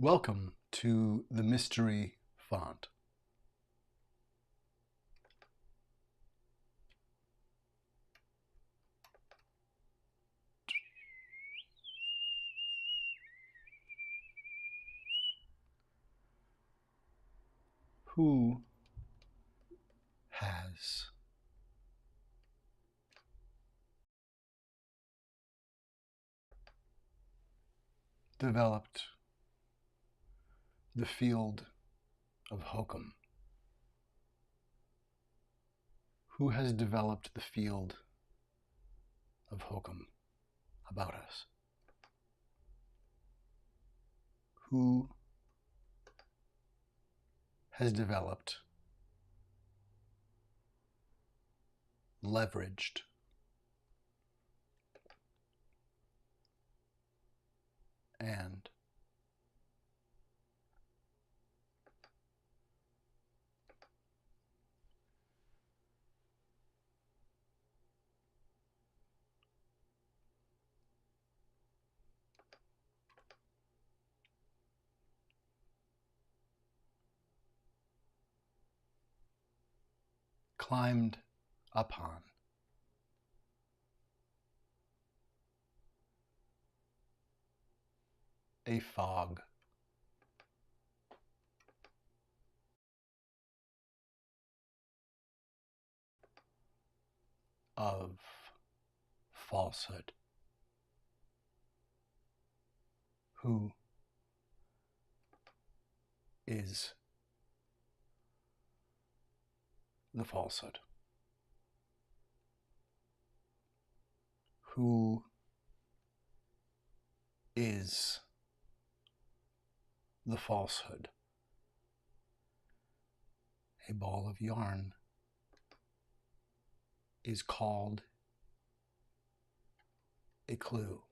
Welcome to the Mystery Font. Who has developed the field of hokum? Who has developed the field of hokum about us? Who has developed, leveraged, and climbed upon a fog of falsehood? Who is the falsehood? Who is the falsehood? A ball of yarn is called a clue.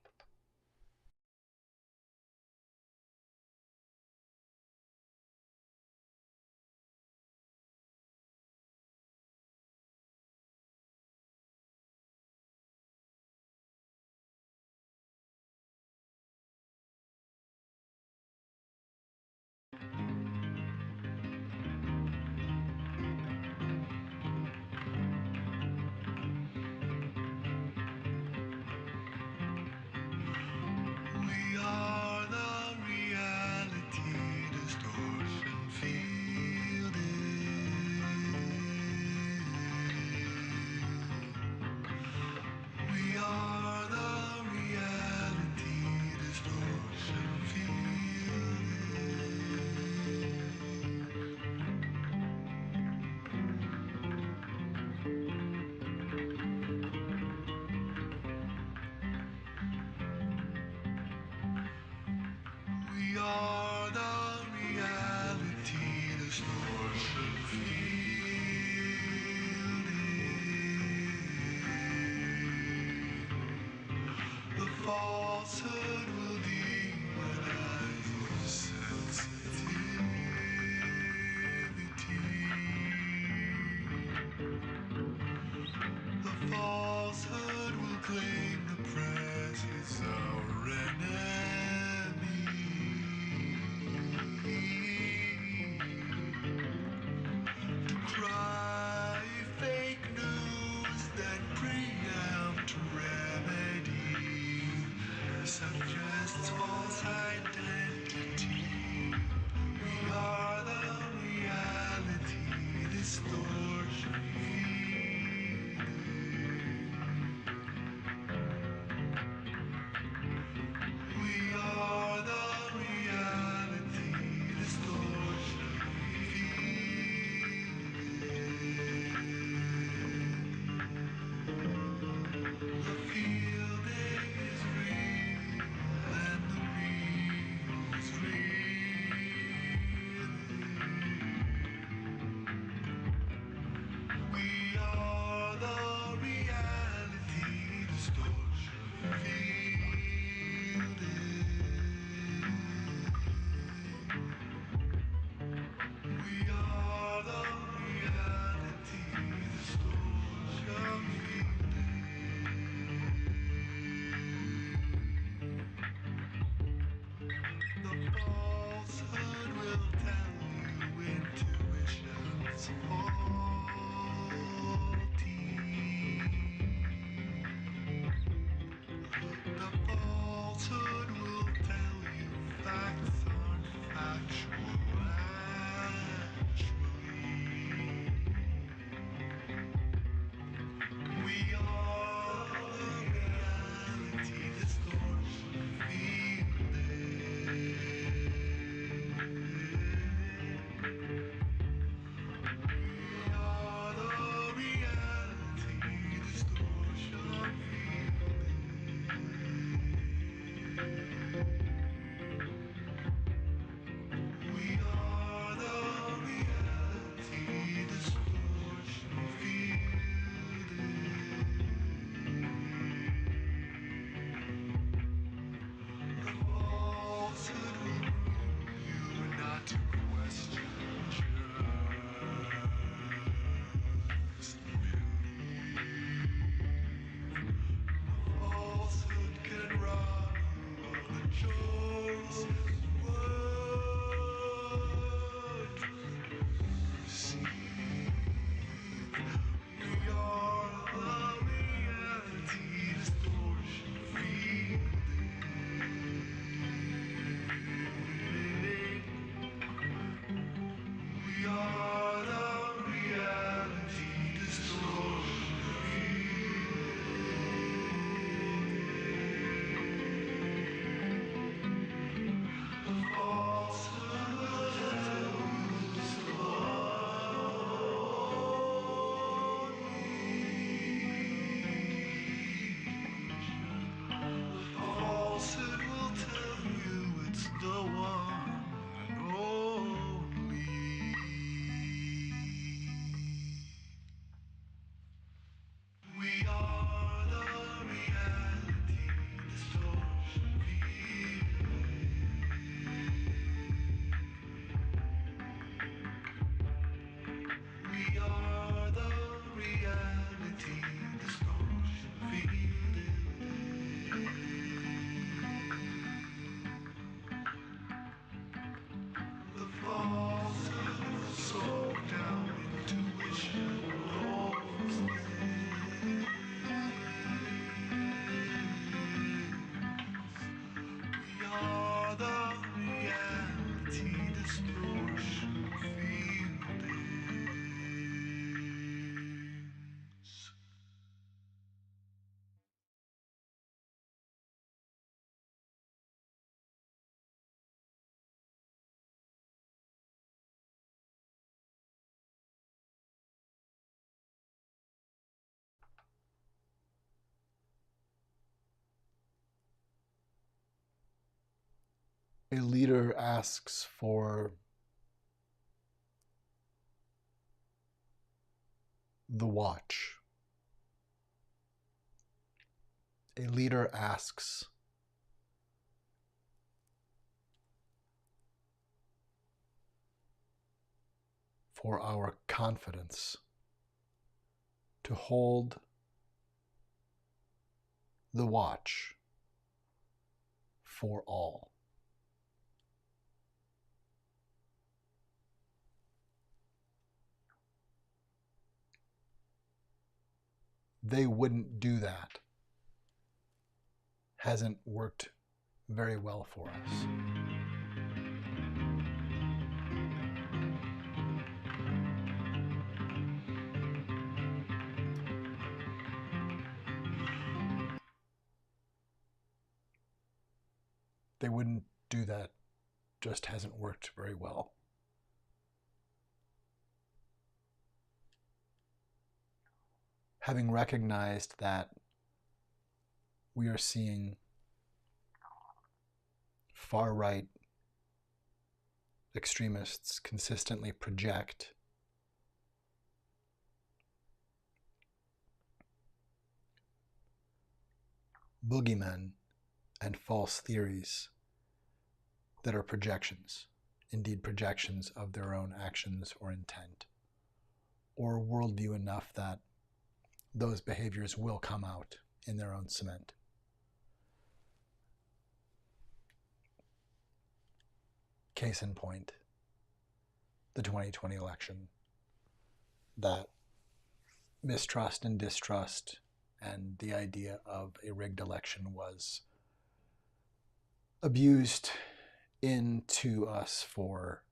We are the reality distortion field. We are the reality distortion We are the reality distortion field. The falsehood will demonize sensitivity. The falsehood will claim the press is our enemy. To cry fake news that preempt remedy suggests false identity. We are the reality distortion field. We are the reality distortion field. We are the reality distortion field. The falsehood soak down intuition rolls in. We are the reality distortion fieldings. A leader asks for the watch. A leader asks for our confidence to hold the watch for all. They wouldn't do that. Hasn't worked very well for us. They wouldn't do that. Just hasn't worked very well. Having recognized that we are seeing far-right extremists consistently project boogeymen and false theories that are projections, indeed projections of their own actions or intent, or worldview enough that those behaviors will come out in their own cement. Case in point, the 2020 election, that mistrust and distrust and the idea of a rigged election was abused into us for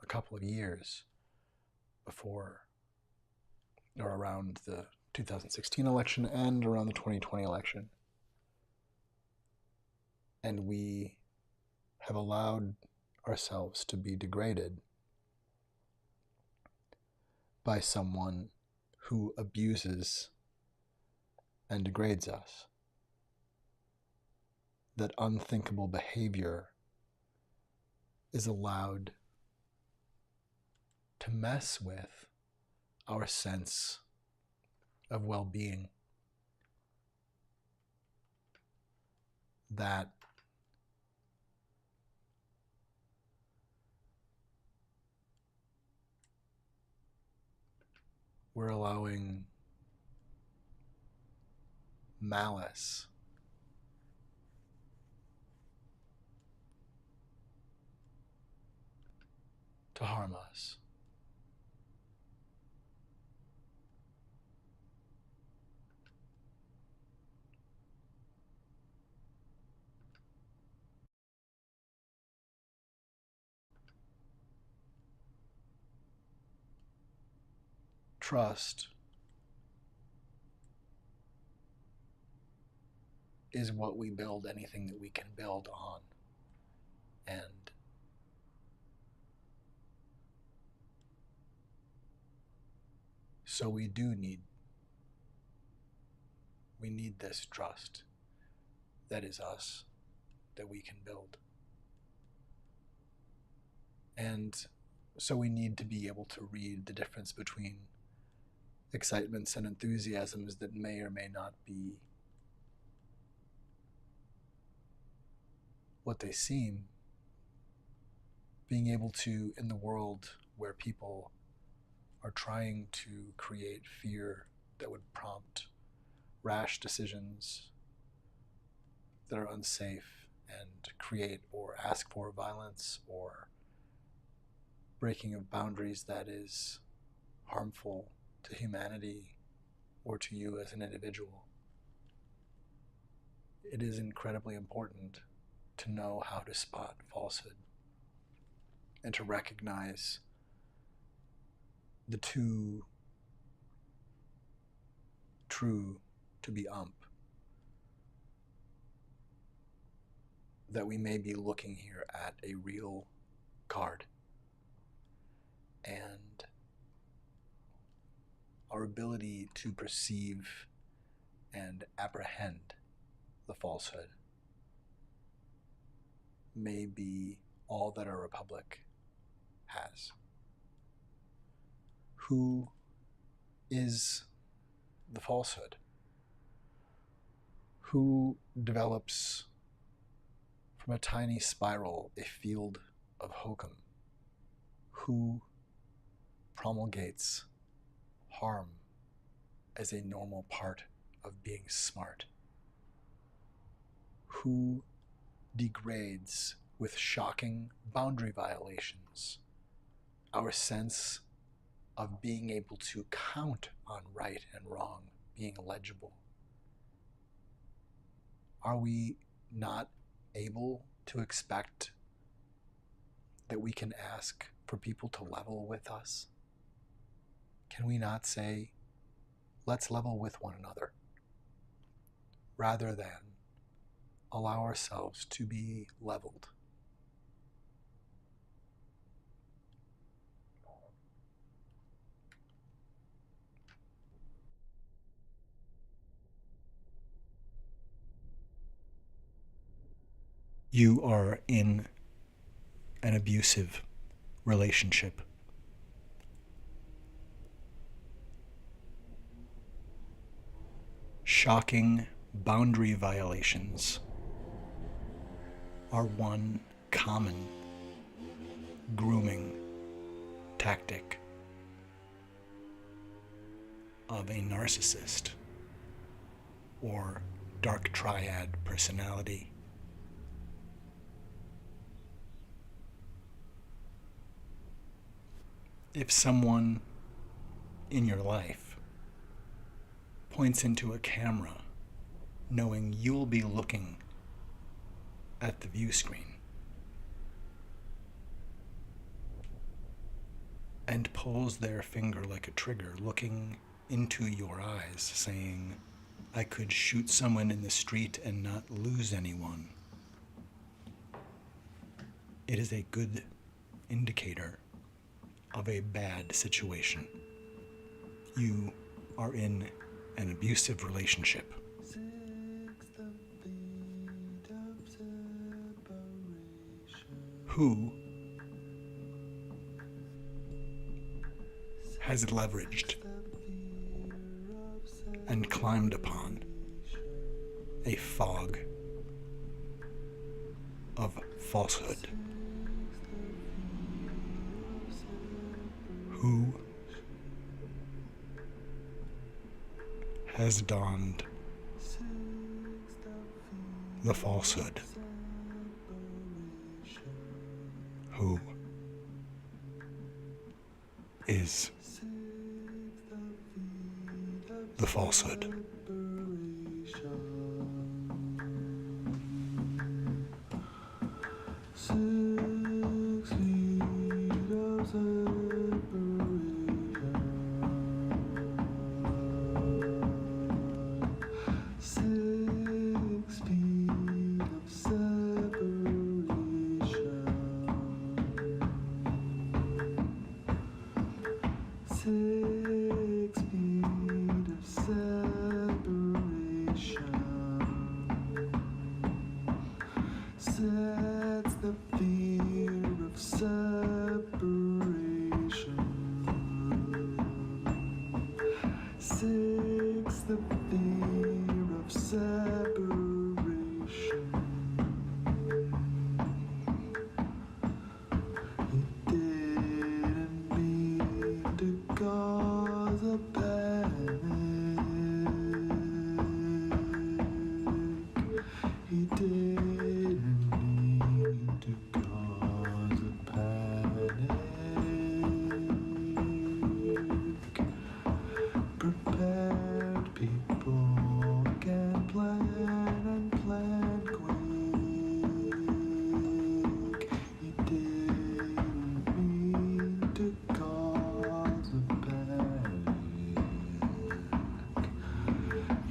a couple of years before or around the 2016 election and around the 2020 election. And we have allowed ourselves to be degraded by someone who abuses and degrades us. That unthinkable behavior is allowed to mess with our sense of well-being. That we're allowing malice to harm us. Trust is what we build anything that we can build on. And so we need this trust that is us, that we can build. And so we need to be able to read the difference between excitements and enthusiasms that may or may not be what they seem, being able to, in the world where people are trying to create fear that would prompt rash decisions that are unsafe and create or ask for violence or breaking of boundaries that is harmful to humanity or to you as an individual. It is incredibly important to know how to spot falsehood and to recognize the too true to be that we may be looking here at a real card, and our ability to perceive and apprehend the falsehood may be all that our republic has. Who is the falsehood? Who develops from a tiny spiral a field of hokum? Who promulgates harm as a normal part of being smart? Who degrades with shocking boundary violations our sense of being able to count on right and wrong being legible? Are we not able to expect that we can ask for people to level with us? Can we not say, let's level with one another, rather than allow ourselves to be leveled? You are in an abusive relationship. Shocking boundary violations are one common grooming tactic of a narcissist or dark triad personality. If someone in your life points into a camera knowing you'll be looking at the view screen and pulls their finger like a trigger, looking into your eyes, saying, I could shoot someone in the street and not lose anyone, it is a good indicator of a bad situation. You are in an abusive relationship. Who has leveraged and climbed upon a fog of falsehood? Who has donned the falsehood? Who is the falsehood? 6, the fear of separation. He didn't mean to cause a panic. He didn't mean to cause a panic. Prepared people can plan and plan quick. He didn't mean to cause a panic.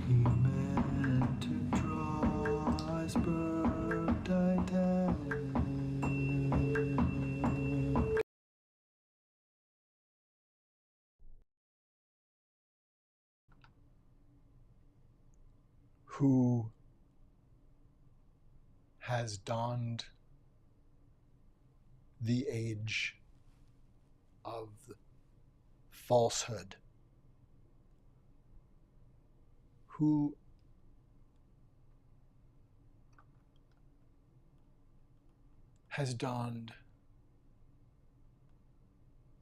He meant to draw iceberg Titanic. Who has donned the age of falsehood? Who has donned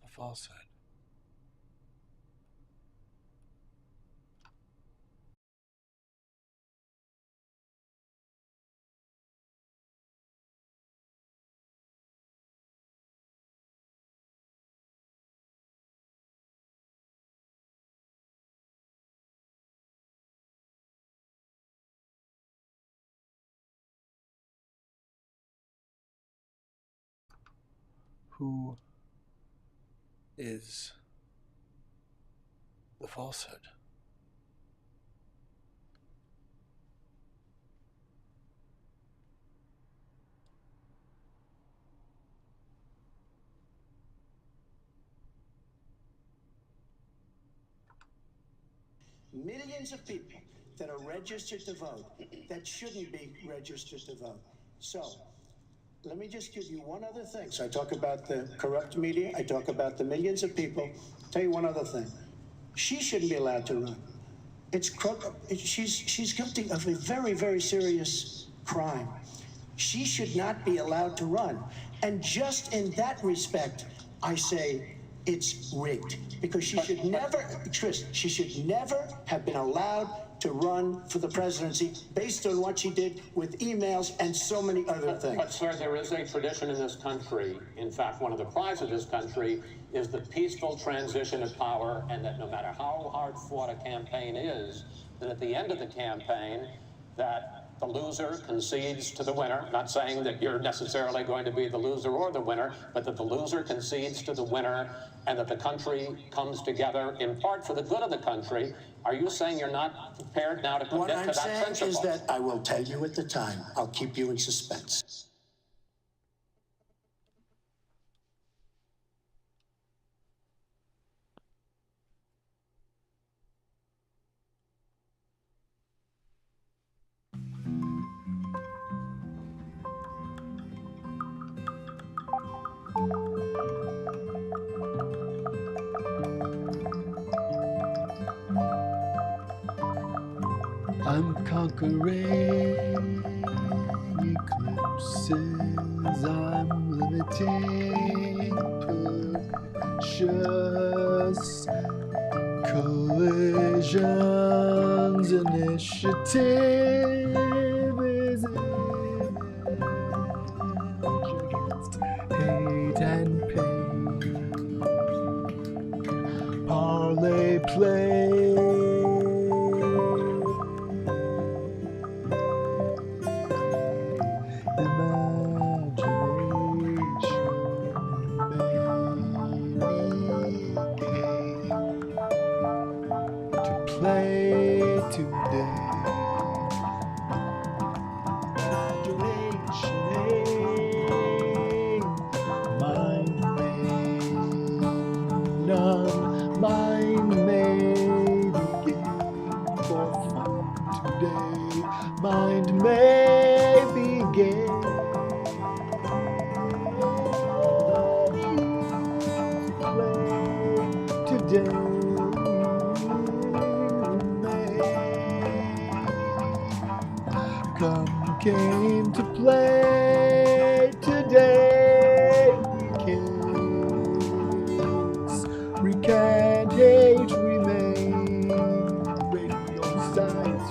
the falsehood? Who is the falsehood? Millions of people that are registered to vote that shouldn't be registered to vote. So, let me just give you one other thing. So I talk about the corrupt media, I talk about the millions of people. Tell you one other thing. She shouldn't be allowed to run. She's guilty of a very, very serious crime. She should not be allowed to run. And just in that respect, I say it's rigged. Because she should never, Chris, she should never have been allowed to run for the presidency based on what she did with emails and so many other things. But, sir, there is a tradition in this country. In fact, one of the prides of this country is the peaceful transition of power, and that no matter how hard fought a campaign is, that at the end of the campaign, that the loser concedes to the winner. Not saying that you're necessarily going to be the loser or the winner, but that the loser concedes to the winner and that the country comes together in part for the good of the country. Are you saying you're not prepared now to commit to that principle? What I'm saying is that I will tell you at the time. I'll keep you in suspense. I'm conquering eclipses, I'm limiting pernicious collisions, initiative is image against hate and pain, parlay play. Mind may begin. Play today. came to play today. We can't hate remain. Radio science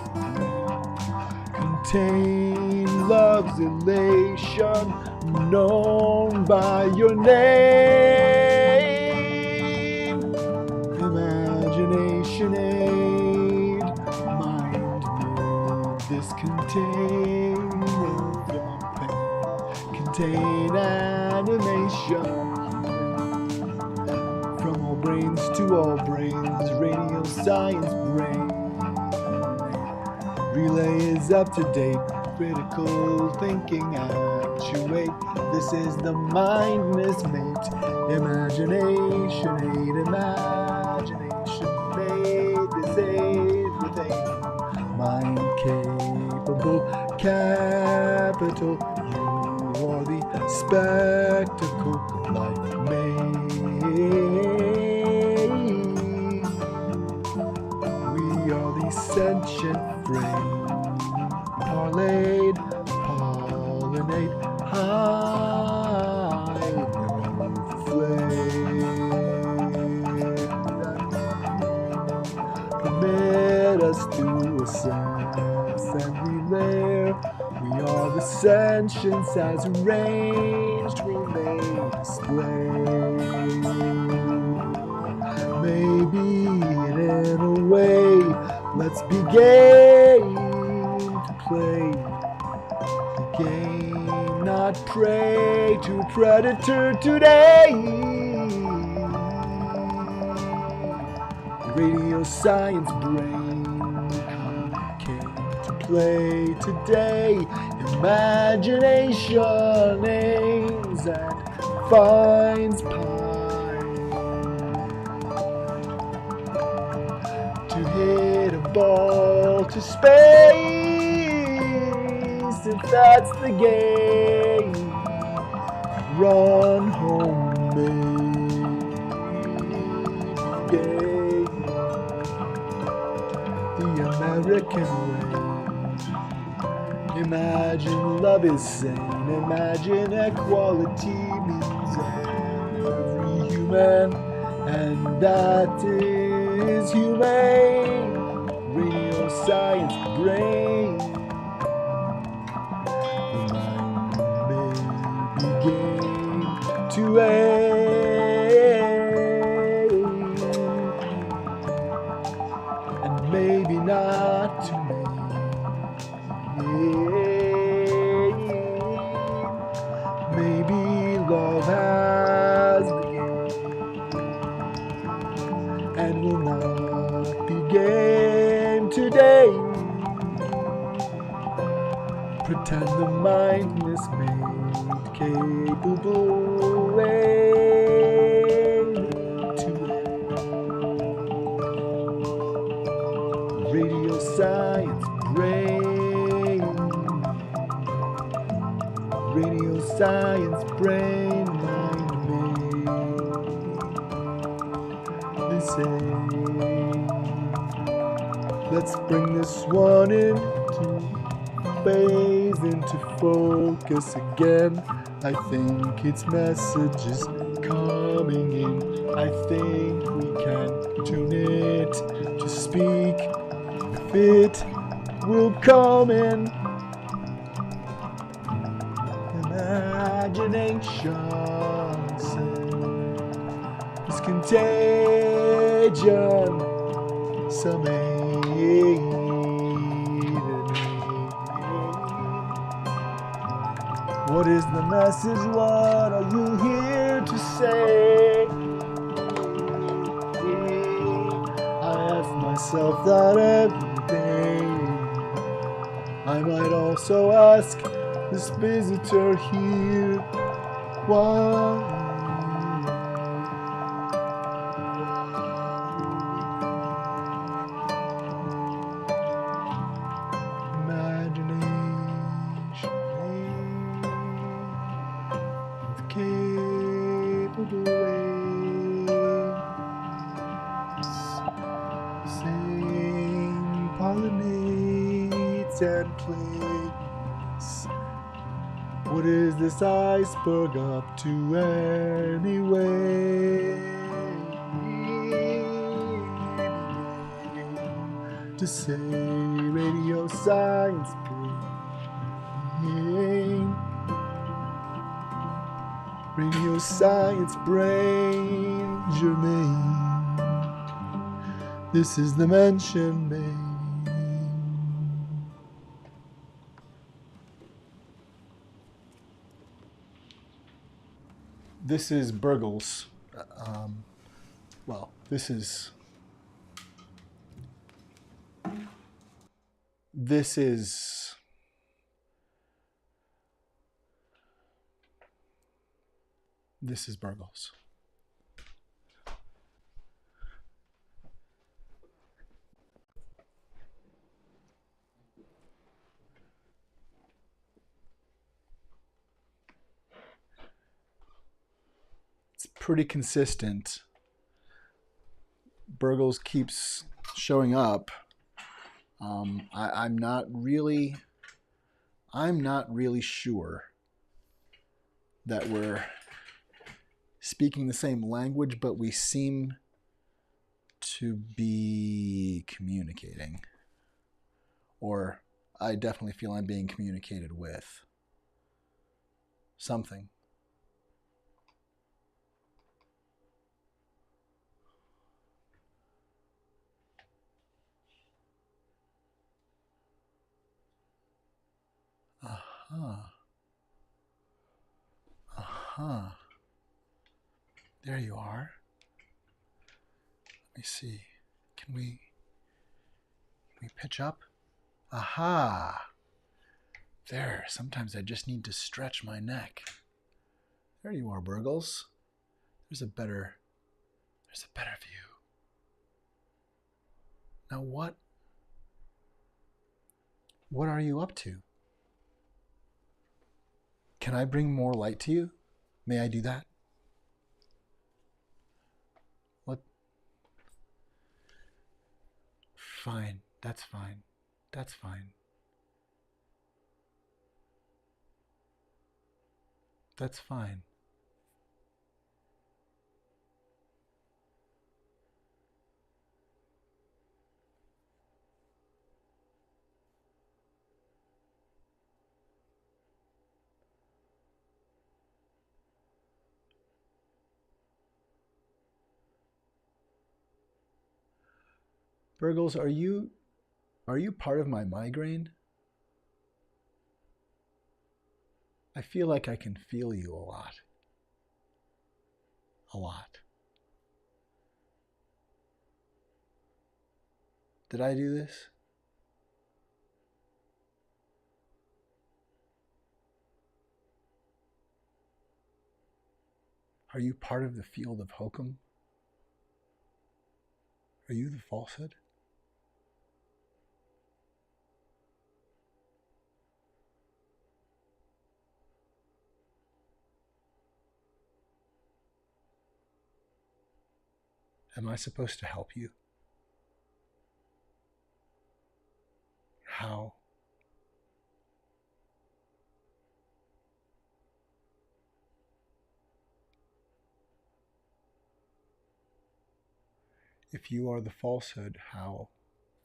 contain love's elation, known by your name. Imagination aid, mind made this container from pain. Contain animation, from all brains to all brains, radio science brain. Relay is up to date, critical thinking actuate. This is the mindless mate. Imagination aid, imagination made this aid with aim. Mind capable, capital. You are the spectacle life made. We are the sentient frame, parlayed, pollinate, high flame. Permit us to assess and relay. We are the sentience as arranged, we may display. Maybe in a way, let's begin to play the game, not prey to predator today. Radio science brain came to play today. Imagination aims and finds pine to hit a ball to space. If that's the game, run home, game. The American way. Imagine love is sane. Imagine equality means every human, and that is humane. Radio science brain. The mind may begin to aid, and maybe not to make. Maybe love has begun and will not be game today. Pretend the mindless made capable way to radio science brain. Radio science brain mind made. Listen, let's bring this one into phase, into focus again. I think its message is coming in. I think we can tune it to speak if it will come in. Imagination is contagion. Some aid. What is the message? What are you here to say? I ask myself that every day. I might also ask this visitor here, why? Imagination with capable ways, same pollinates and place. What is this iceberg up to anyway? To say radio science brain. Radio science brain germane. This is the mention made. This is Burgles. Well, this is Burgles. It's pretty consistent. Burgles keeps showing up. I'm not really sure that we're speaking the same language, but we seem to be communicating. Or I definitely feel I'm being communicated with. Something. There you are. Let me see. Can we pitch up? Aha. There. Sometimes I just need to stretch my neck. There you are, Burgles. There's a better view. Now what are you up to? Can I bring more light to you? May I do that? What? Fine. That's fine. That's fine. That's fine. Burgles, are you part of my migraine? I feel like I can feel you a lot. A lot. Did I do this? Are you part of the field of hokum? Are you the falsehood? Am I supposed to help you? How? If you are the falsehood, how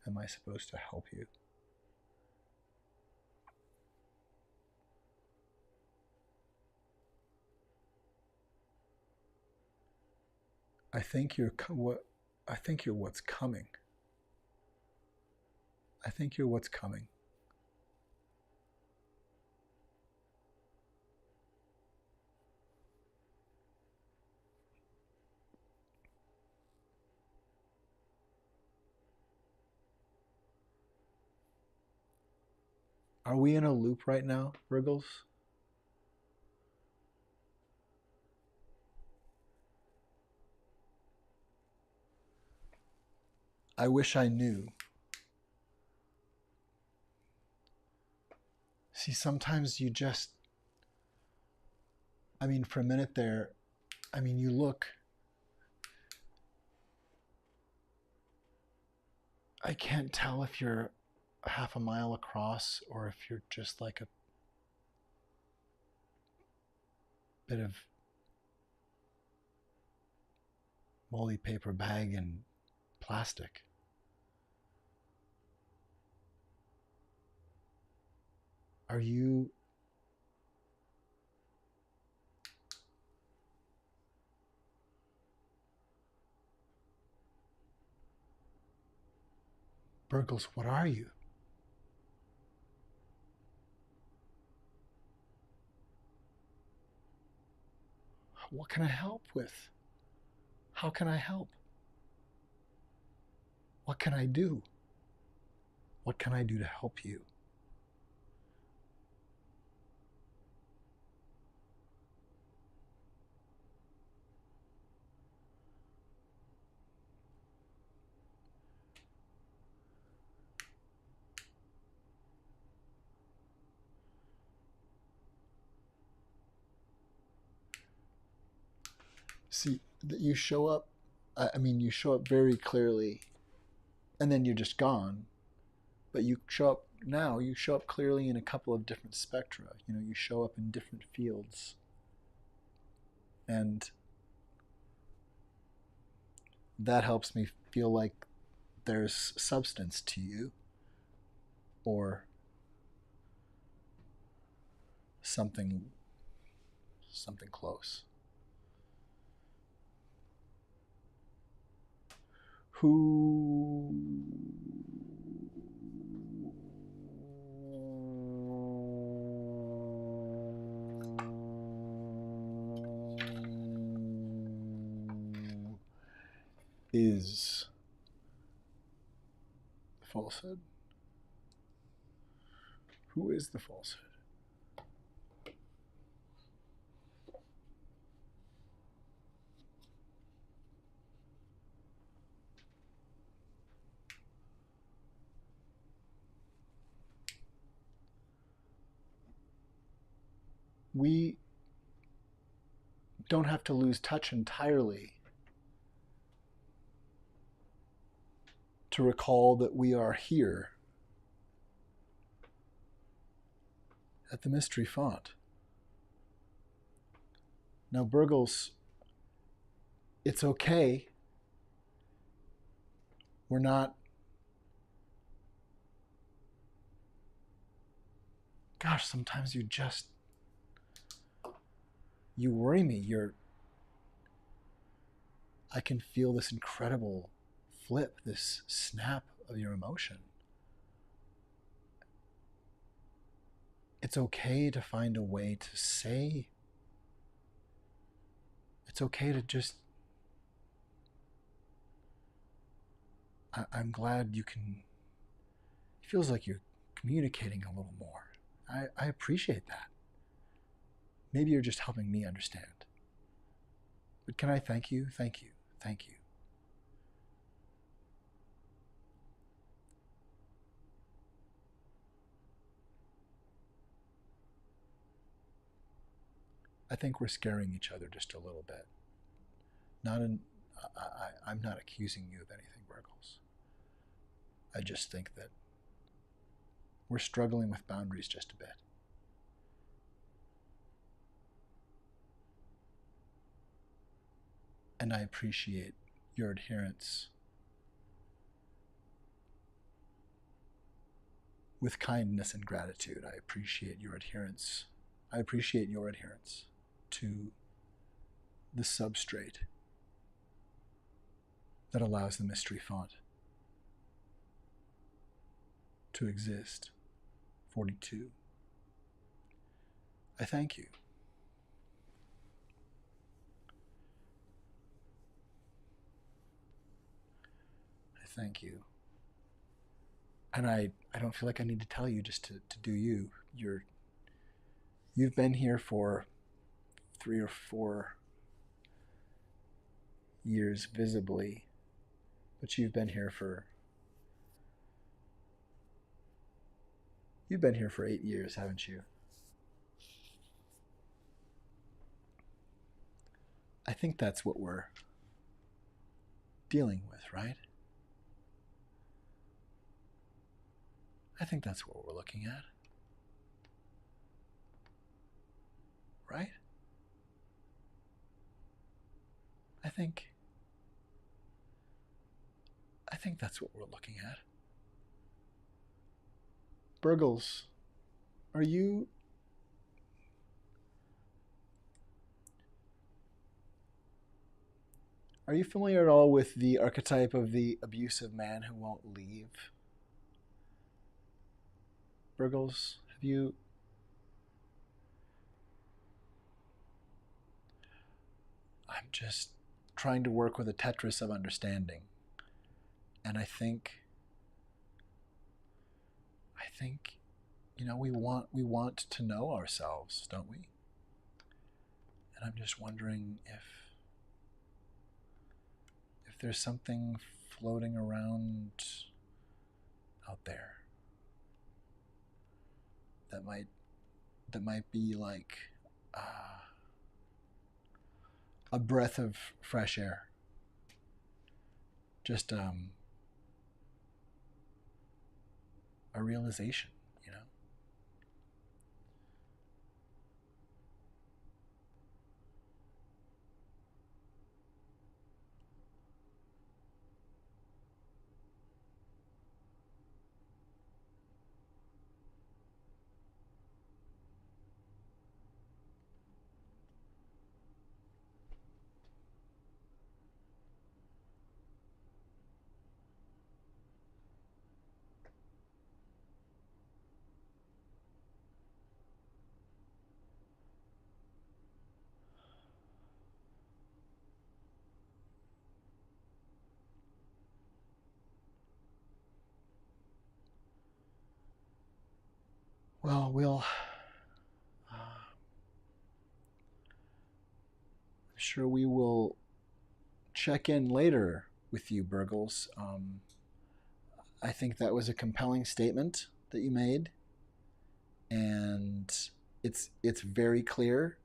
am I supposed to help you? I think you're what's coming. I think you're what's coming. Are we in a loop right now, Burgles? I wish I knew. See, sometimes you just, for a minute there, you look, I can't tell if you're a half a mile across, or if you're just like a bit of moldy paper bag and plastic. Are you Burgles, what are you? What can I help with? How can I help? What can I do? What can I do to help you? See, that you show up, you show up very clearly, and then you're just gone. But you show up clearly in a couple of different spectra. You show up in different fields. And that helps me feel like there's substance to you, or something close. Who is the falsehood? Who is the falsehood? We don't have to lose touch entirely to recall that we are here at the Mystery Font. Now, Burgles, it's okay. We're not... Gosh, sometimes you worry me. I can feel this incredible flip, this snap of your emotion. It's okay to find a way to say. It's okay to just... I'm glad you can... It feels like you're communicating a little more. I appreciate that. Maybe you're just helping me understand. But can I thank you? Thank you. Thank you. I think we're scaring each other just a little bit. I'm not accusing you of anything, Burgles. I just think that we're struggling with boundaries just a bit. And I appreciate your adherence with kindness and gratitude. I appreciate your adherence. I appreciate your adherence to the substrate that allows the Mystery Font to exist. 42. I thank you. I thank you. And I don't feel like I need to tell you just to do you. You've been here for 3 or 4 years visibly, but you've been here for 8 years, haven't you? I think that's what we're dealing with, right? I think that's what we're looking at. Right? I think that's what we're looking at. Burgles, are you familiar at all with the archetype of the abusive man who won't leave? Burgles, have you? I'm just trying to work with a Tetris of understanding. And I think, we want to know ourselves, don't we? And I'm just wondering if there's something floating around out there that might be like a breath of fresh air. Just a realization, Well, I'm sure we will check in later with you, Burgles. I think that was a compelling statement that you made, and it's very clear.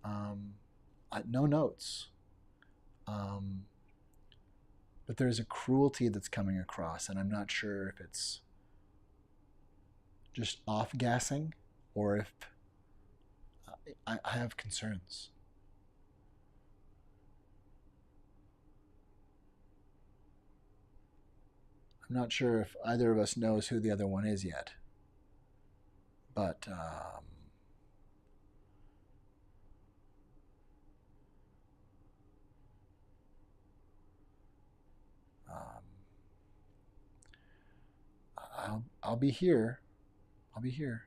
No notes, but there's a cruelty that's coming across, and I'm not sure if it's just off-gassing or if I have concerns. I'm not sure if either of us knows who the other one is yet, but I'll be here. I'll be here.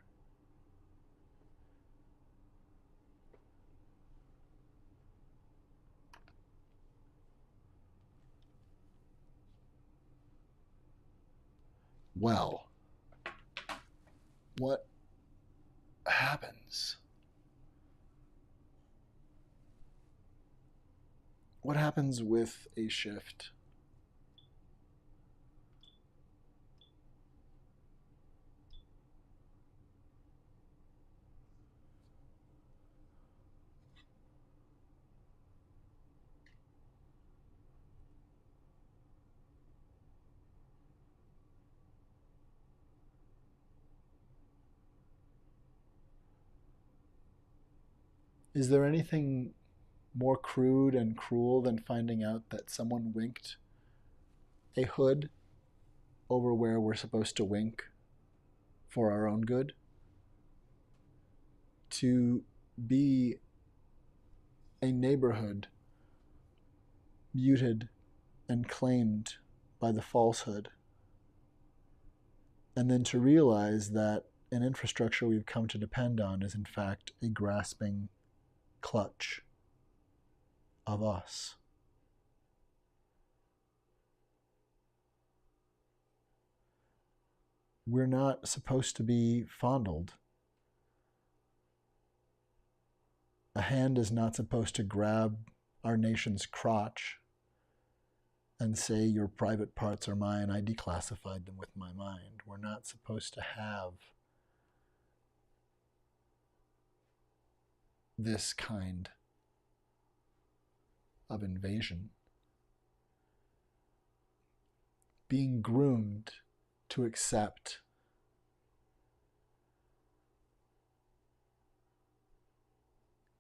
Well, what happens? What happens with a shift? Is there anything more crude and cruel than finding out that someone winked a hood over where we're supposed to wink for our own good? To be a neighborhood muted and claimed by the falsehood, and then to realize that an infrastructure we've come to depend on is in fact a grasping clutch of us. We're not supposed to be fondled. A hand is not supposed to grab our nation's crotch and say, your private parts are mine, I declassified them with my mind. We're not supposed to have this kind of invasion. Being groomed to accept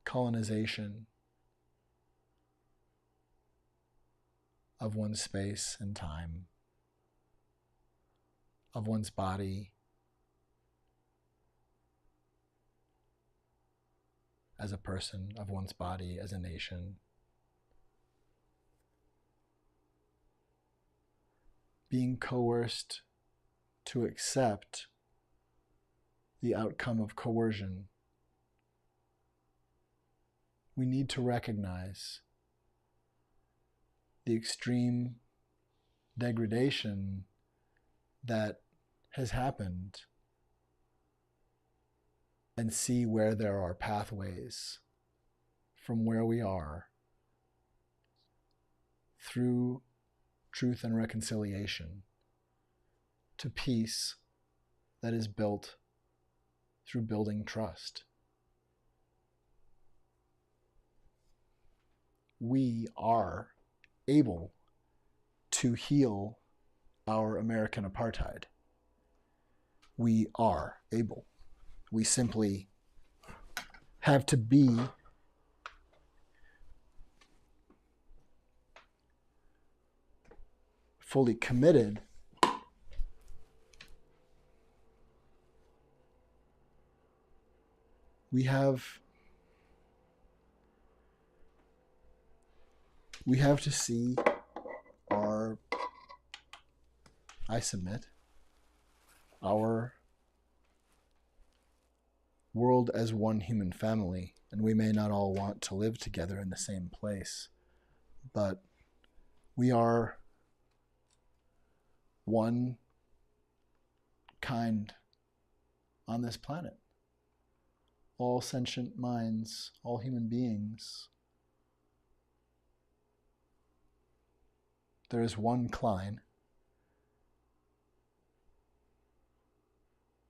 colonization of one's space and time, of one's body as a person, of one's body as a nation. Being coerced to accept the outcome of coercion, we need to recognize the extreme degradation that has happened and see where there are pathways from where we are through truth and reconciliation to peace that is built through building trust. We are able to heal our American apartheid. We are able. We simply have to be fully committed we have to see our world as one human family, and we may not all want to live together in the same place, but we are one kind on this planet. All sentient minds, all human beings. There is one Klein,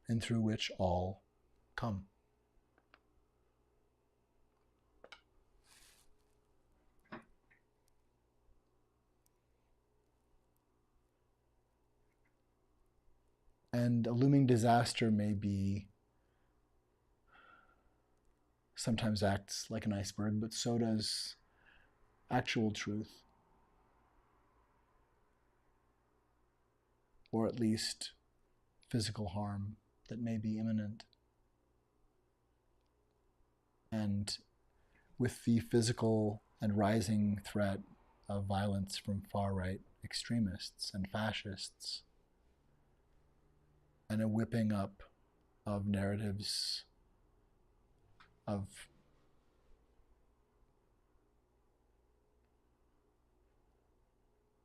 and through which all come. And a looming disaster may be, sometimes acts like an iceberg, but so does actual truth. Or at least physical harm that may be imminent. And with the physical and rising threat of violence from far-right extremists and fascists, and a whipping up of narratives of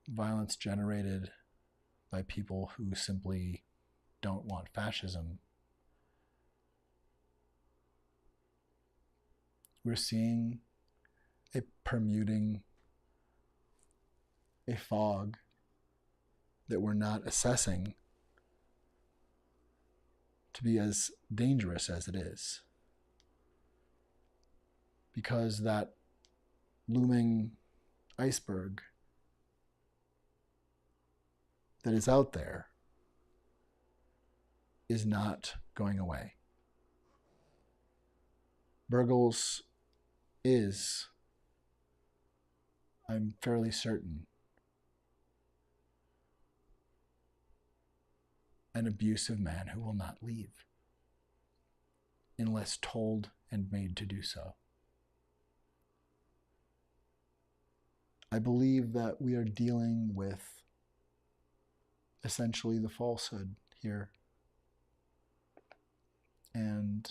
violence generated by people who simply don't want fascism. We're seeing a permuting, a fog that we're not assessing to be as dangerous as it is. Because that looming iceberg that is out there is not going away. Burgos is, I'm fairly certain, an abusive man who will not leave unless told and made to do so. I believe that we are dealing with essentially the falsehood here. And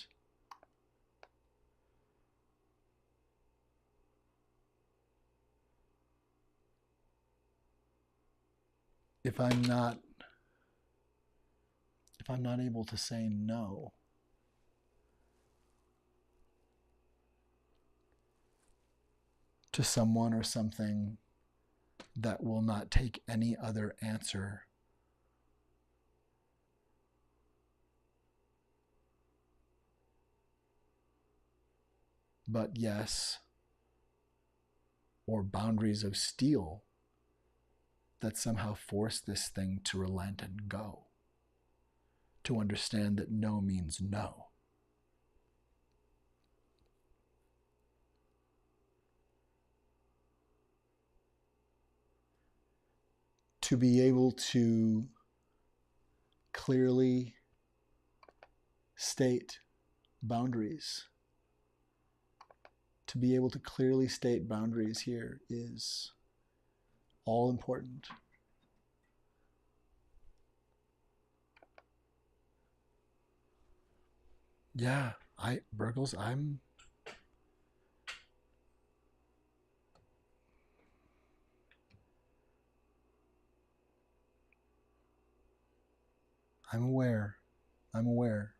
if I'm not able to say no, to someone or something that will not take any other answer but yes, or boundaries of steel that somehow force this thing to relent and go. to understand that no means no. To be able to clearly state boundaries. To be able to clearly state boundaries here is all important. Yeah, Burgles, I'm aware. I'm aware.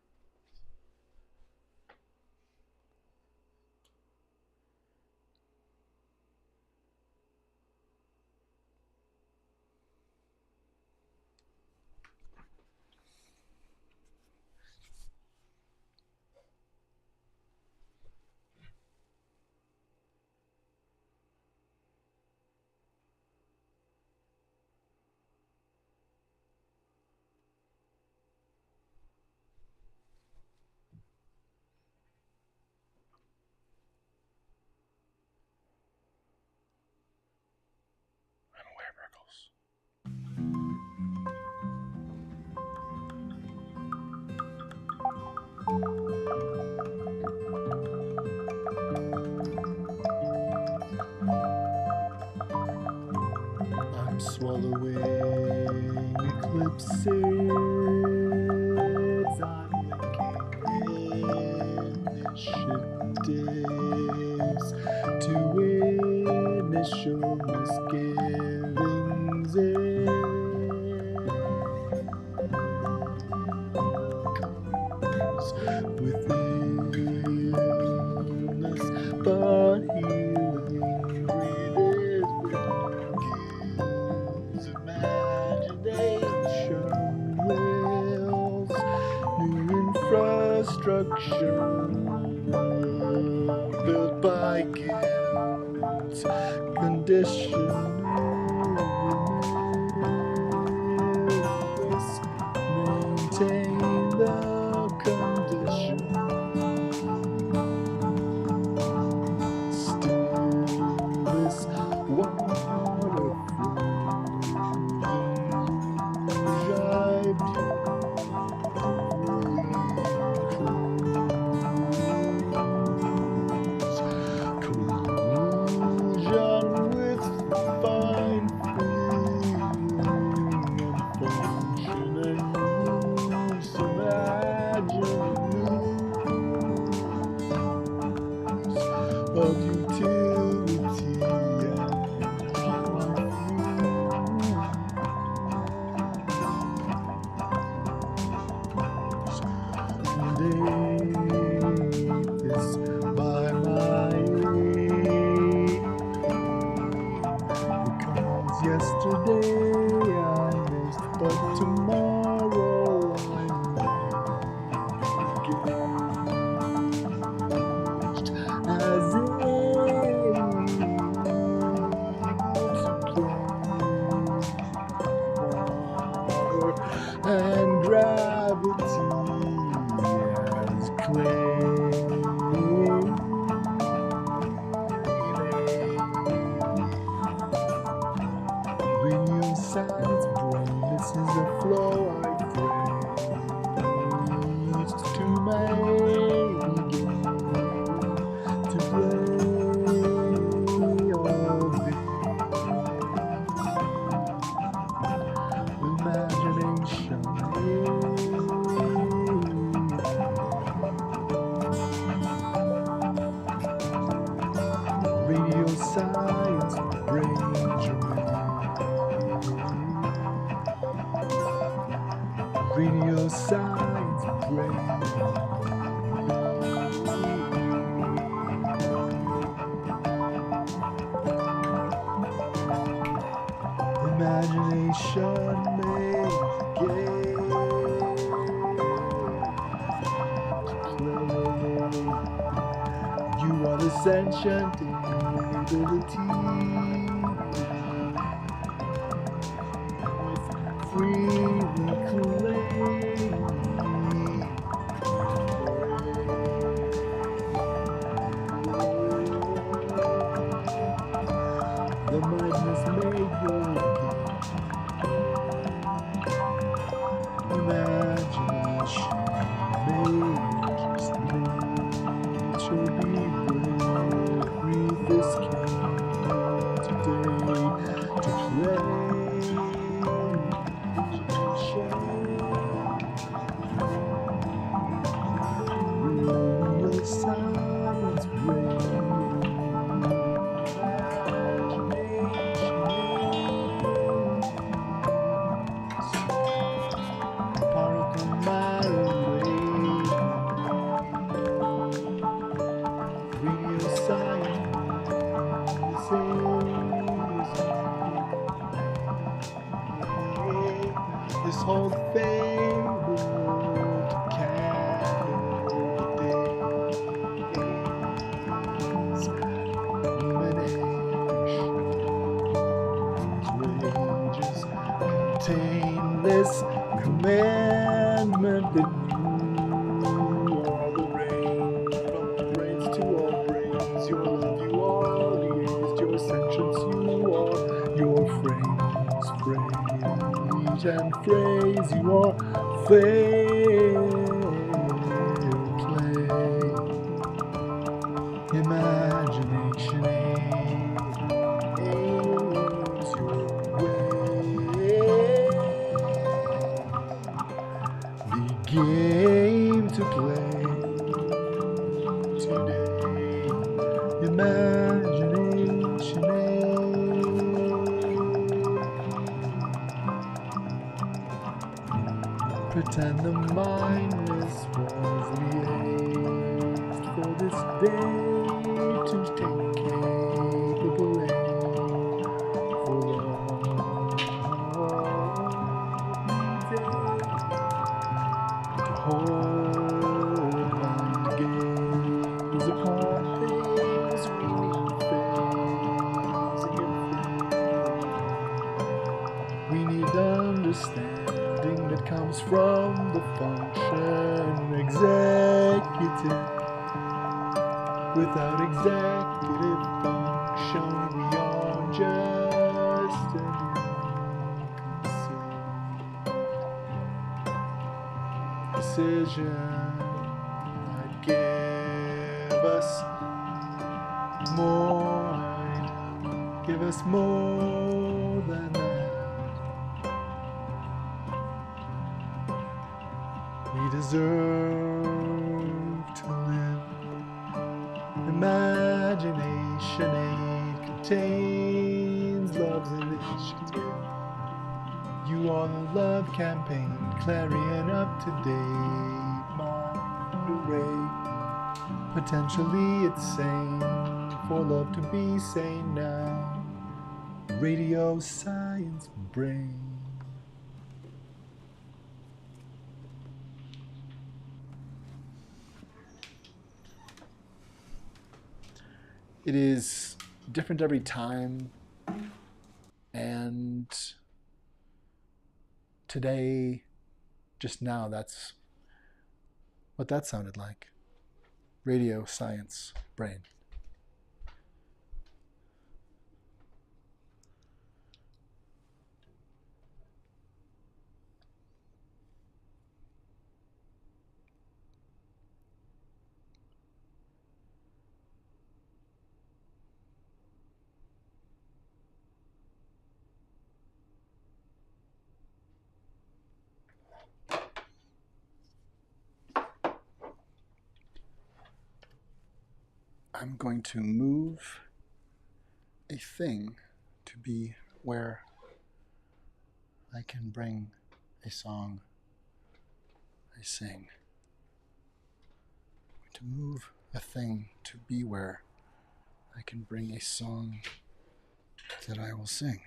I'm swallowing eclipses. I'm linking initiatives to initial misgivings. Within us, but healing breathes gives imagination wills new infrastructure built by guilt condition. Maintain the condition. This water collusion with fine feeling and functioning use of utility this by my aid, because yesterday I missed, but tomorrow I engaged as if and gravity has claimed renew science brain. This is a flow I breathe to make to play all this imagination. Radio science brain germ. Radio science brain. Imagination made game to play. You are the sentient ability with free reclaim. Imagination makes nature be brave. Breathe this candle today to play. Real science particle matter wave. Real science is this whole fabled this commandment that you are the range, from brains to all brains, your love you are, your sentience you are, your phrase and phrase you are, fair play, imagination is your game to play today. Imagination. Pretend the mindless was liaised for this day to take capable aim for hold and gaze upon things we need phasing and we need understanding that comes from the function executive. Without executive function, we are just an decision might give us more than that. We deserve to live. Imagination aid contains love's initiative. You are the love campaign, clarion up to date, mind array. Potentially it's sane for love to be sane now. Radio Science Brain. It is different every time, and today, just now, that's what that sounded like. Radio Science Brain. I'm going to move a thing to be where I can bring a song I sing. I'm going to move a thing to be where I can bring a song that I will sing.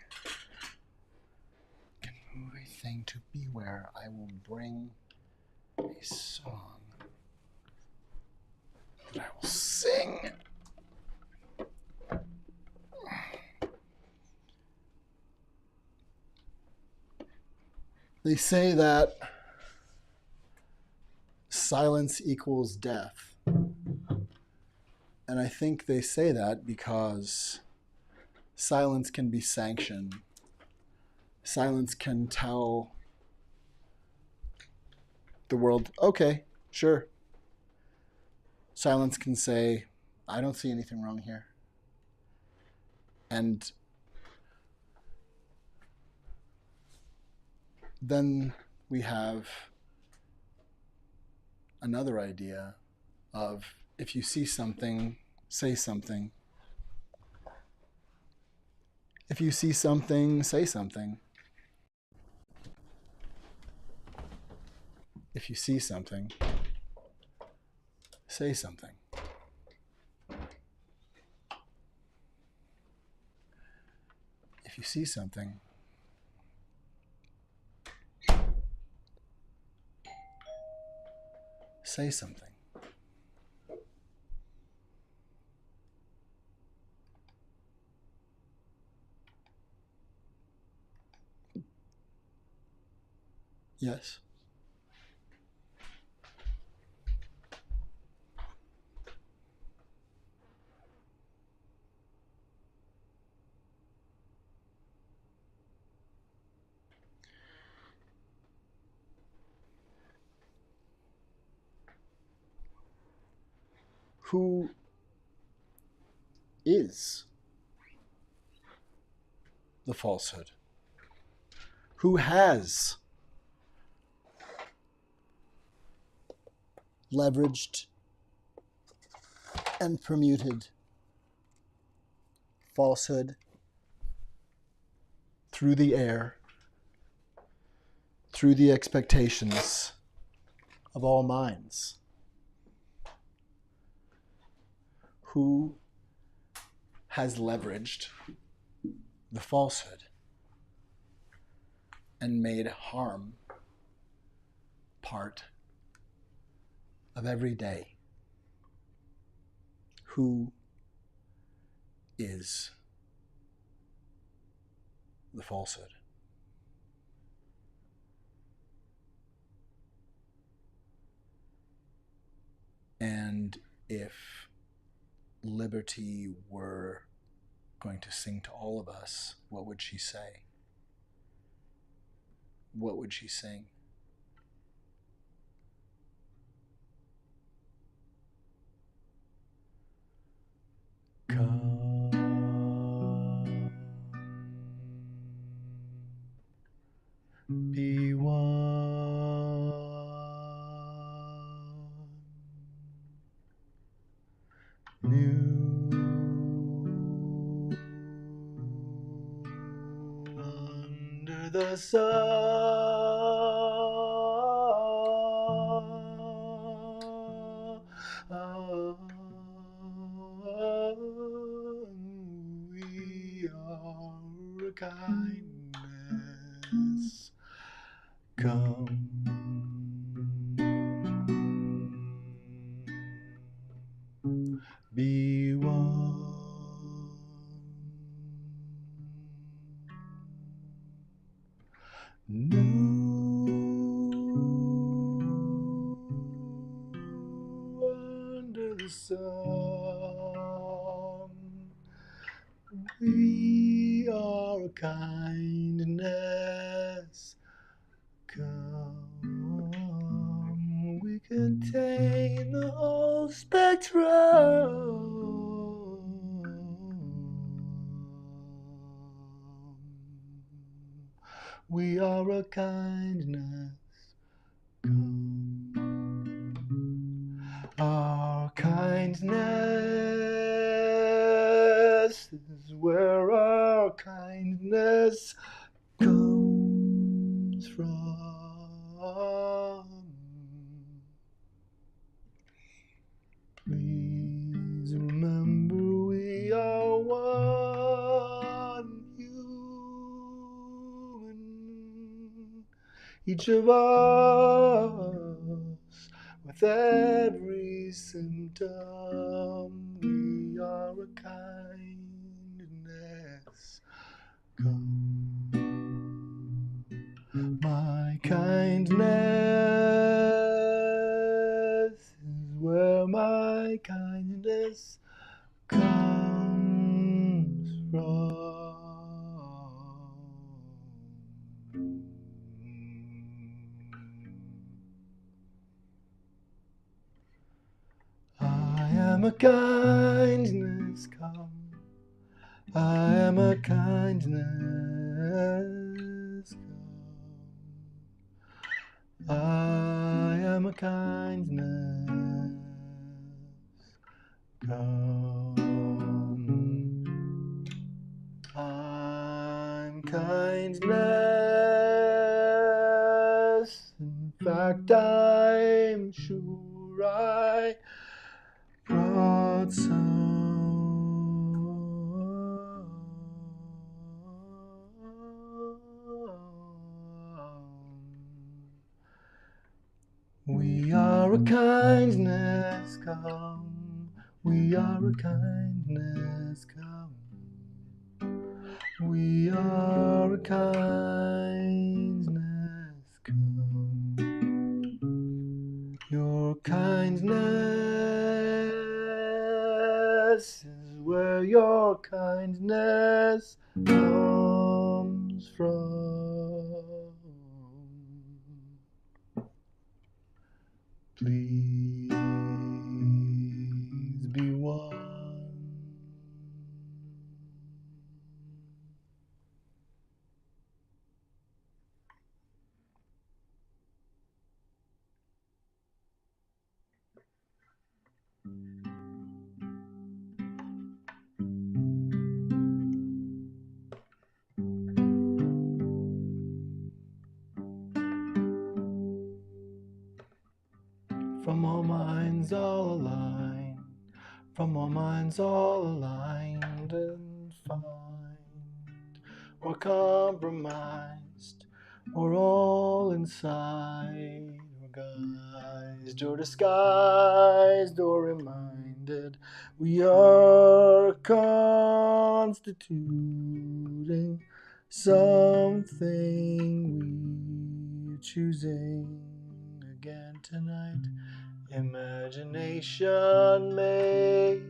I can move a thing to be where I will bring a song that I will sing. They say that silence equals death. And I think they say that because silence can be sanctioned. Silence can tell the world, okay, sure. Silence can say, I don't see anything wrong here. And then we have another idea of, if you see something, say something. If you see something, say something. If you see something, say something. If you see something, say something. Yes. Who is the falsehood? Who has leveraged and permuted falsehood through the air, through the expectations of all minds? Who has leveraged the falsehood and made harm part of every day? Who is the falsehood? And if Liberty were going to sing to all of us, what would she say? What would she sing? Come, be one, new under the sun. We are a kindness. Come, be one. New under the sun. We are a kindness. Come, we contain the whole spectrum. We are a kindness. Come, our kindness is where our kindness comes from. Please remember we are one human, each of us, with every symptom. We are a kindness. Come, my kindness is where my kindness comes from. am a kindness come. I am a kindness come. I am a kindness come. I'm kindness. In fact, I'm sure I brought some. We are a kindness come. We are a kindness come. We are a kindness come. Your kindness is where your kindness comes from. Please be one. From all minds all aligned, from all minds all aligned and find, or compromised, or all inside, or guised, or disguised, or reminded, we are constituting something we're choosing again tonight. Imagination may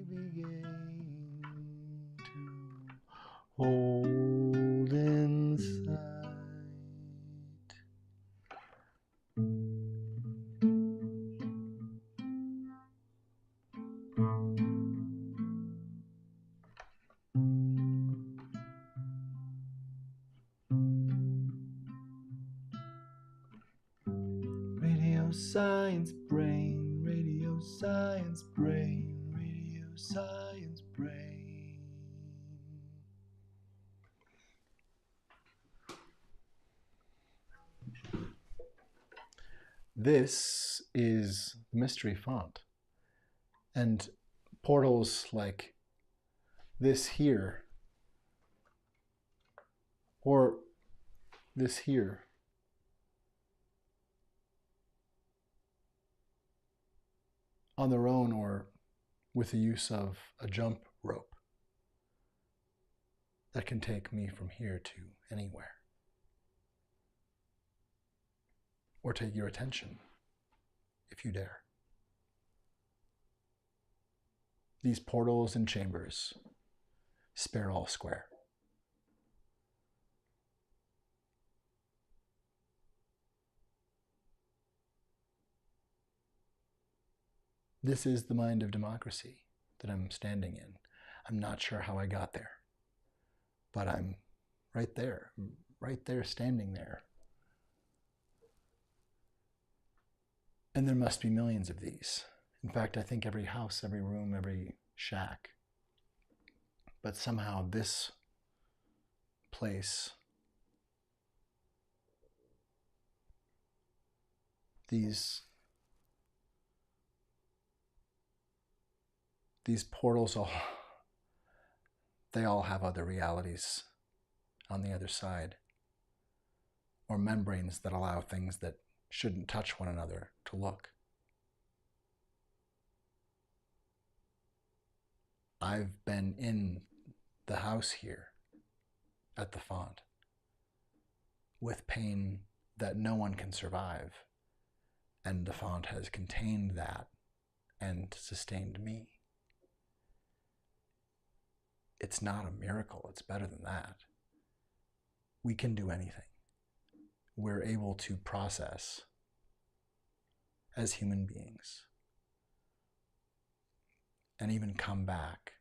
begin to hold in sight. Radio science brain, radio science brain, radio science brain. This is the mystery font. And portals like this here, or this here, on their own or with the use of a jump rope that can take me from here to anywhere. Or take your attention, if you dare. These portals and chambers spare all square. This is the mind of democracy that I'm standing in. I'm not sure how I got there, but I'm right there standing there. And there must be millions of these. In fact, I think every house, every room, every shack. But somehow this place, these portals, they all have other realities on the other side, or membranes that allow things that shouldn't touch one another to look. I've been in the house here at the font with pain that no one can survive, and the font has contained that and sustained me. It's not a miracle, it's better than that. We can do anything. We're able to process as human beings. and even come back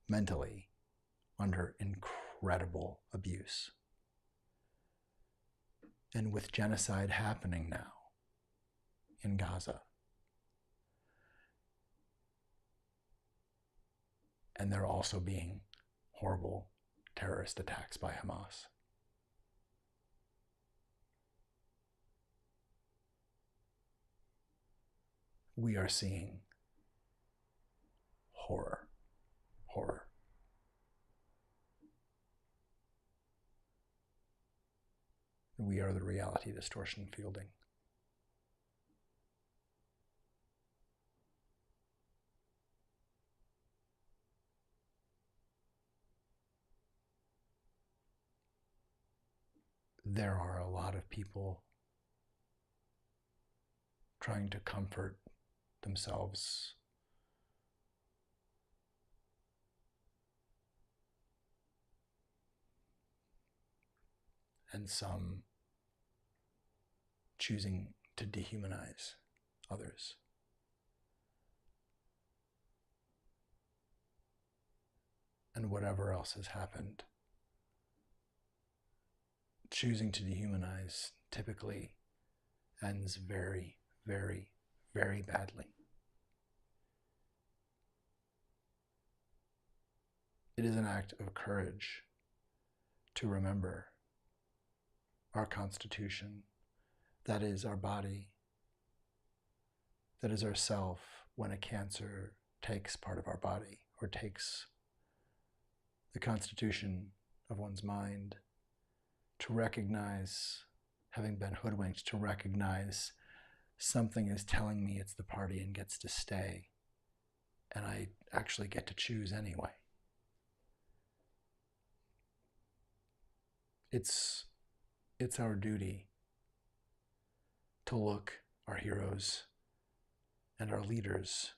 mentally under incredible abuse. And with genocide happening now in Gaza, and there also being horrible terrorist attacks by Hamas, we are seeing horror. We are the reality distortion fielding. There are a lot of people trying to comfort themselves and some choosing to dehumanize others. And whatever else has happened, choosing to dehumanize typically ends very, very, very badly. It is an act of courage to remember our Constitution, that is our body, that is our self, when a cancer takes part of our body or takes the constitution of one's mind, to recognize, having been hoodwinked, to recognize something is telling me it's the party and gets to stay, and I actually get to choose anyway. It's our duty to look our heroes and our leaders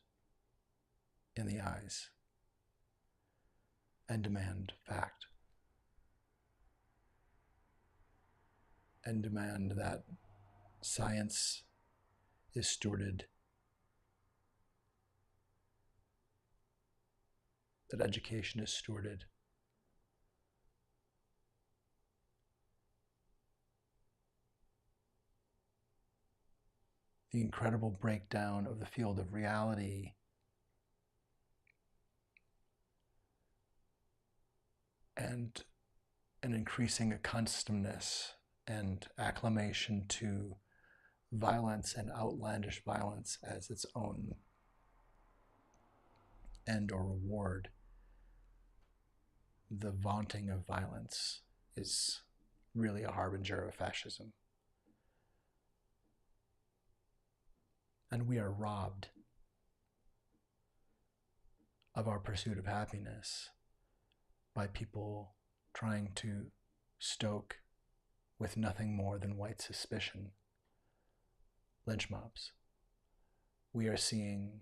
in the eyes and demand fact, and demand that science is stewarded, that education is stewarded, the incredible breakdown of the field of reality and an increasing accustomedness and acclamation to violence and outlandish violence as its own end or reward. The vaunting of violence is really a harbinger of fascism. And we are robbed of our pursuit of happiness by people trying to stoke, with nothing more than white suspicion, lynch mobs. We are seeing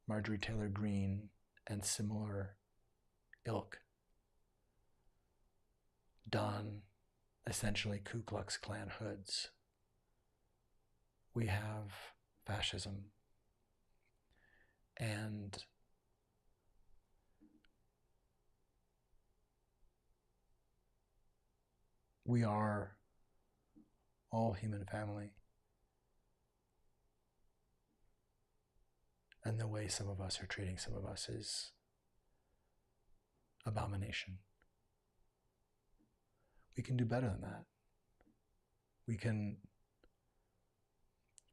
Marjorie Taylor Greene and similar ilk don essentially Ku Klux Klan hoods. We have fascism, and we are all human family. And the way some of us are treating some of us is abomination. We can do better than that. We can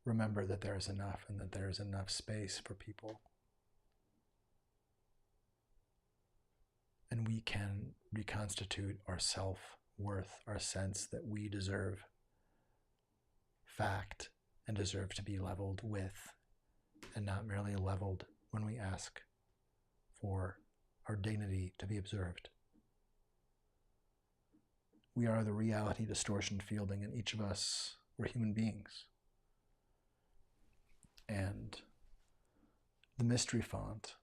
remember that there is enough and that there is enough space for people. And we can reconstitute our self-worth, our sense that we deserve fact and deserve to be leveled with, and not merely leveled when we ask for our dignity to be observed. We are the reality distortion fielding, and each of us, we're human beings. And the mystery font,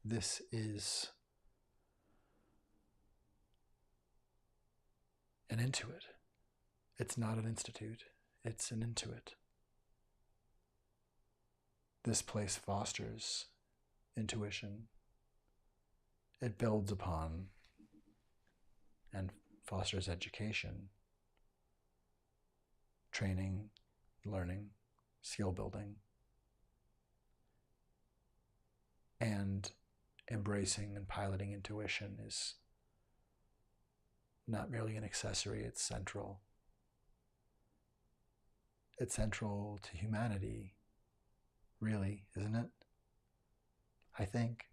this is an intuit. It's not an institute, it's an intuit. This place fosters intuition. It builds upon and fosters education, training, learning, skill building, and embracing and piloting intuition is not merely an accessory, it's central. It's central to humanity, really, isn't it? I think.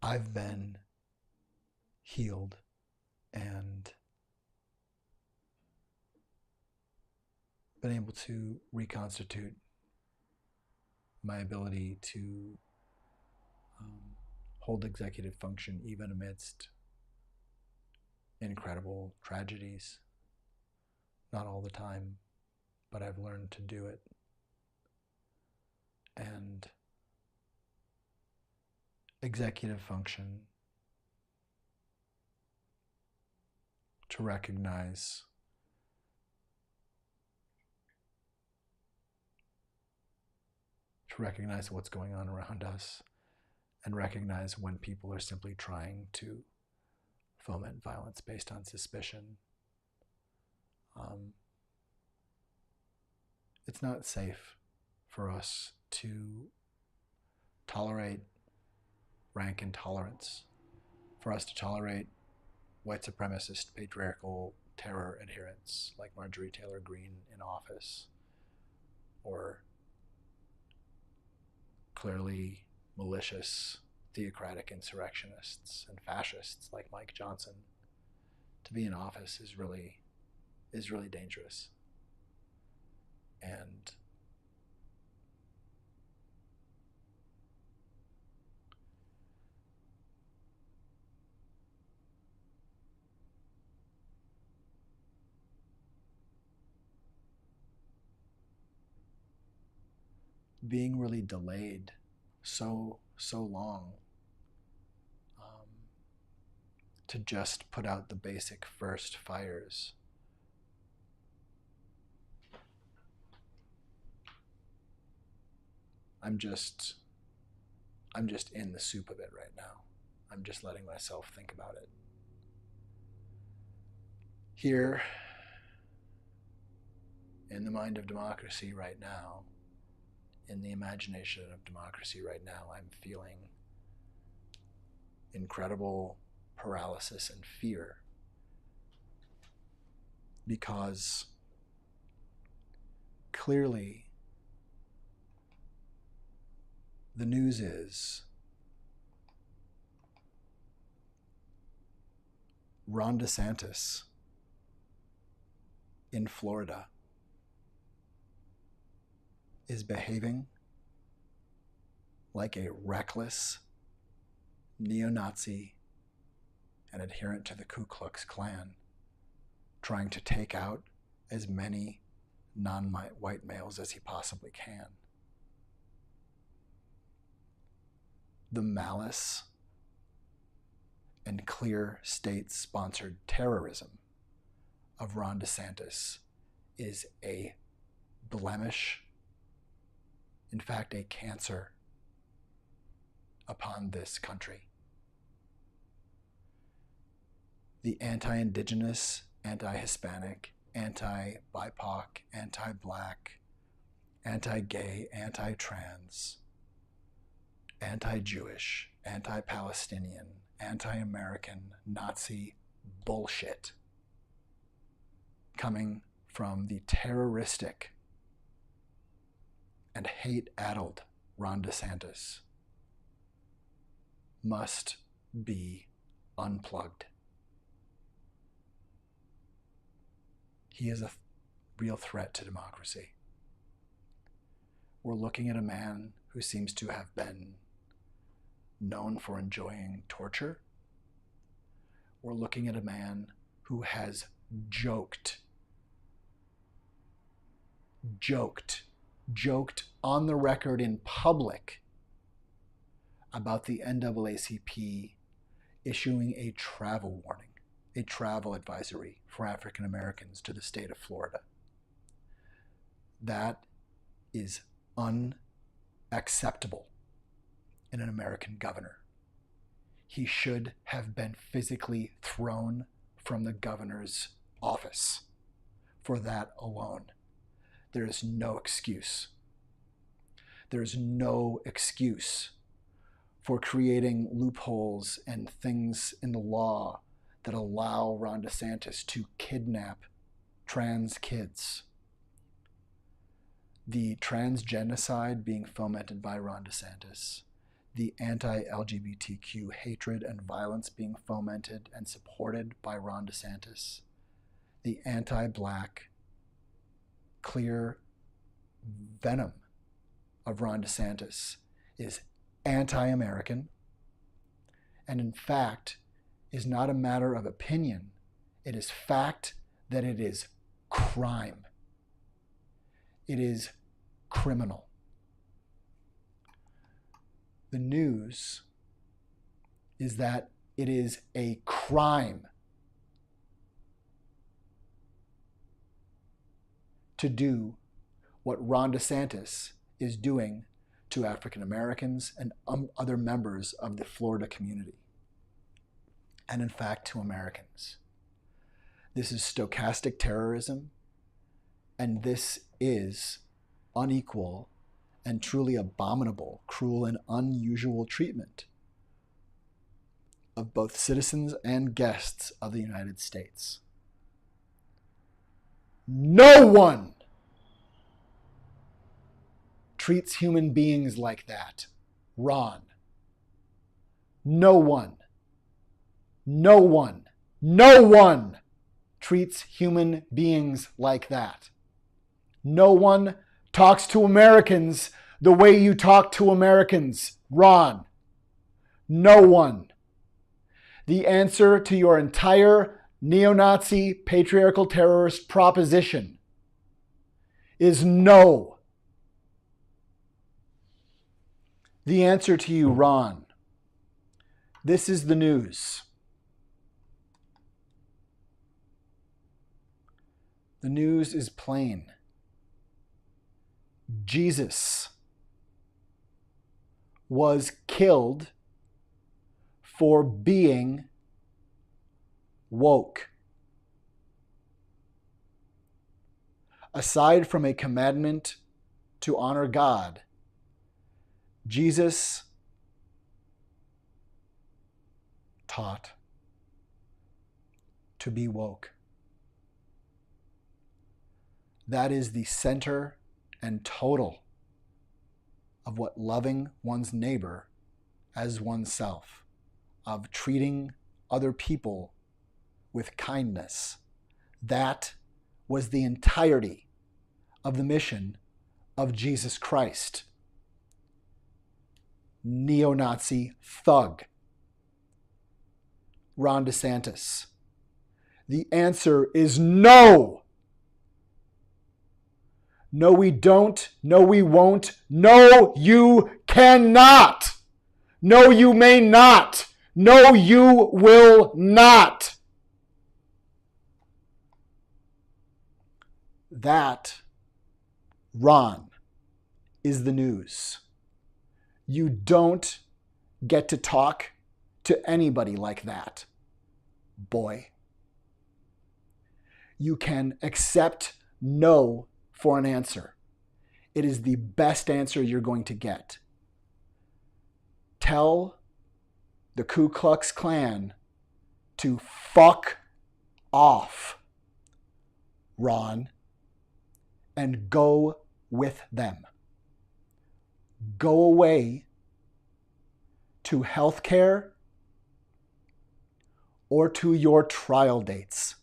I've been healed and been able to reconstitute my ability to hold executive function even amidst incredible tragedies. Not all the time, but I've learned to do it. And executive function, to recognize what's going on around us and recognize when people are simply trying to foment violence based on suspicion. It's not safe for us to tolerate rank intolerance, for us to tolerate white supremacist patriarchal terror adherents like Marjorie Taylor Greene in office, or clearly malicious theocratic insurrectionists and fascists like Mike Johnson. To be in office is really dangerous. And being really delayed so long to just put out the basic first fires. I'm just in the soup of it right now. I'm just letting myself think about it. Here, in the mind of democracy right now, in the imagination of democracy right now, I'm feeling incredible paralysis and fear, because clearly the news is Ron DeSantis in Florida is behaving like a reckless neo-Nazi and adherent to the Ku Klux Klan, trying to take out as many non-white males as he possibly can. The malice and clear state-sponsored terrorism of Ron DeSantis is a blemish, in fact, a cancer upon this country. The anti-Indigenous, anti-Hispanic, anti-BIPOC, anti-Black, anti-gay, anti-trans, anti-Jewish, anti-Palestinian, anti-American, Nazi bullshit coming from the terroristic and hate-addled Ron DeSantis must be unplugged. He is a real threat to democracy. We're looking at a man who seems to have been known for enjoying torture. We're looking at a man who has joked on the record in public about the NAACP issuing a travel warning, a travel advisory for African Americans to the state of Florida. That is unacceptable in an American governor. He should have been physically thrown from the governor's office for that alone. There is no excuse. There is no excuse for creating loopholes and things in the law that allow Ron DeSantis to kidnap trans kids. The trans genocide being fomented by Ron DeSantis, the anti-LGBTQ hatred and violence being fomented and supported by Ron DeSantis, the anti-Black clear venom of Ron DeSantis is anti-American, and in fact is not a matter of opinion. It is fact that it is crime. It is criminal. The news is that it is a crime to do what Ron DeSantis is doing to African Americans and other members of the Florida community, and in fact to Americans. This is stochastic terrorism, and this is unequal and truly abominable, cruel, and unusual treatment of both citizens and guests of the United States. No one treats human beings like that. Ron. No one treats human beings like that. No one talks to Americans the way you talk to Americans, Ron. No one. The answer to your entire neo-Nazi patriarchal terrorist proposition is no. The answer to you, Ron. This is the news. The news is plain. Jesus was killed for being woke. Aside from a commandment to honor God, Jesus taught to be woke. That is the center and total of what loving one's neighbor as oneself, of treating other people with kindness. That was the entirety of the mission of Jesus Christ. Neo-Nazi thug. Ron DeSantis. The answer is no. No, we don't. No, we won't. No, you cannot. No, you may not. No, you will not. That, Ron, is the news. You don't get to talk to anybody like that, boy. You can accept no for an answer. It is the best answer you're going to get. Tell the Ku Klux Klan to fuck off, Ron, and go with them. Go away to healthcare or to your trial dates.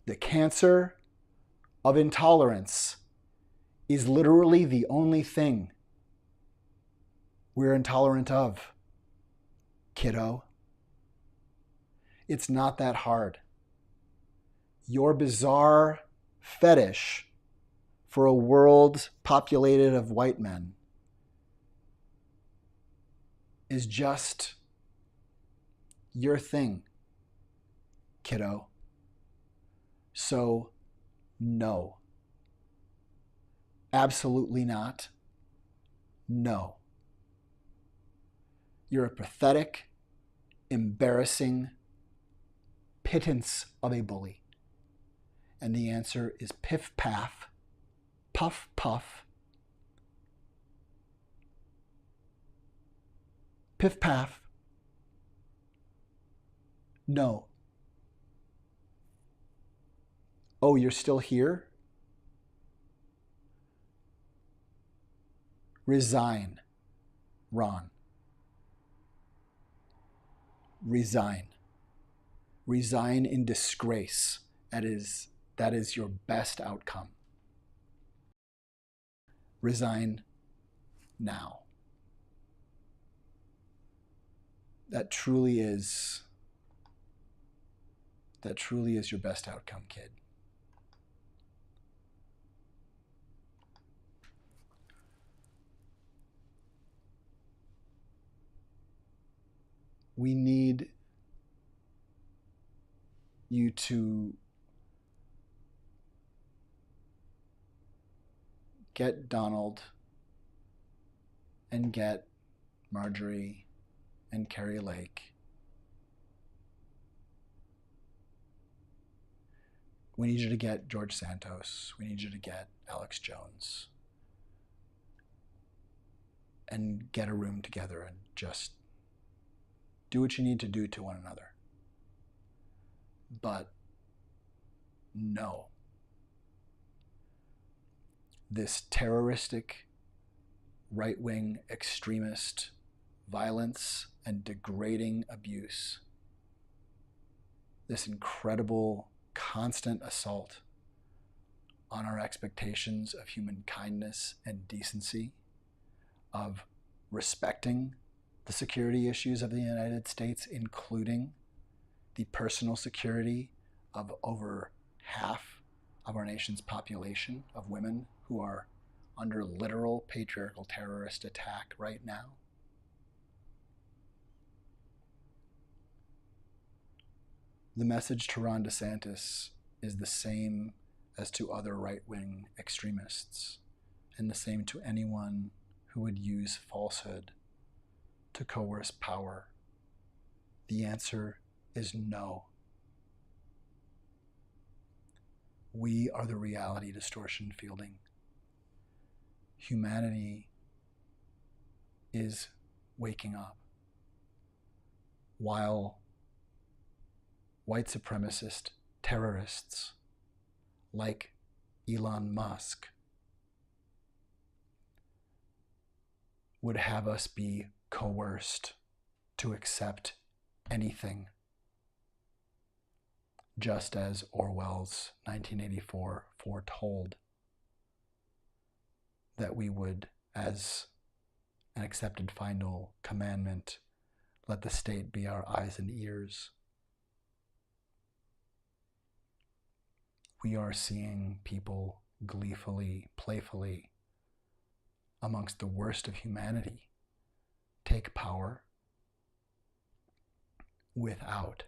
The cancer of intolerance is literally the only thing we're intolerant of, kiddo. It's not that hard. Your bizarre fetish for a world populated of white men is just your thing, kiddo. So, no. Absolutely not. No. You're a pathetic, embarrassing pittance of a bully. And the answer is piff paff, puff puff, piff paff. No. Oh, you're still here? Resign, Ron. Resign. Resign in disgrace. That is your best outcome. Resign now. That truly is your best outcome, kid. We need you to get Donald and get Marjorie and Carrie Lake. We need you to get George Santos. We need you to get Alex Jones. And get a room together and just do what you need to do to one another. But no. This terroristic, right-wing, extremist violence and degrading abuse, this incredible, constant assault on our expectations of human kindness and decency, of respecting the security issues of the United States, including the personal security of over half of our nation's population of women who are under literal patriarchal terrorist attack right now. The message to Ron DeSantis is the same as to other right-wing extremists, and the same to anyone who would use falsehood to coerce power. The answer is no. We are the reality distortion fielding. Humanity is waking up while white supremacist terrorists like Elon Musk would have us be coerced to accept anything, just as Orwell's 1984 foretold that we would, as an accepted final commandment, let the state be our eyes and ears. We are seeing people gleefully, playfully, amongst the worst of humanity, take power without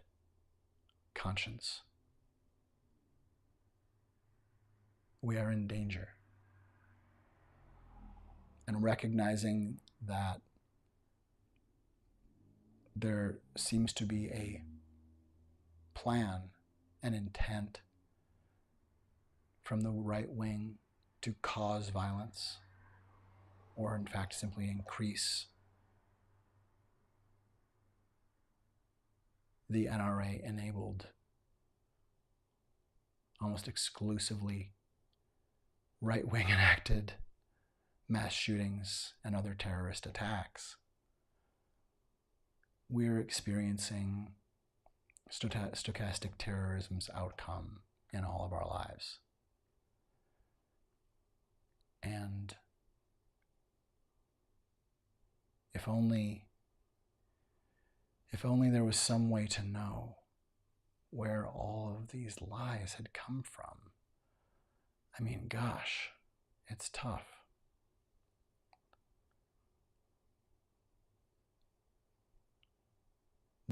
conscience. We are in danger. And recognizing that there seems to be a plan, an intent from the right wing to cause violence, or in fact simply increase the NRA-enabled, almost exclusively right-wing enacted mass shootings and other terrorist attacks. We're experiencing stochastic terrorism's outcome in all of our lives. And if only there was some way to know where all of these lies had come from. I mean, gosh, it's tough.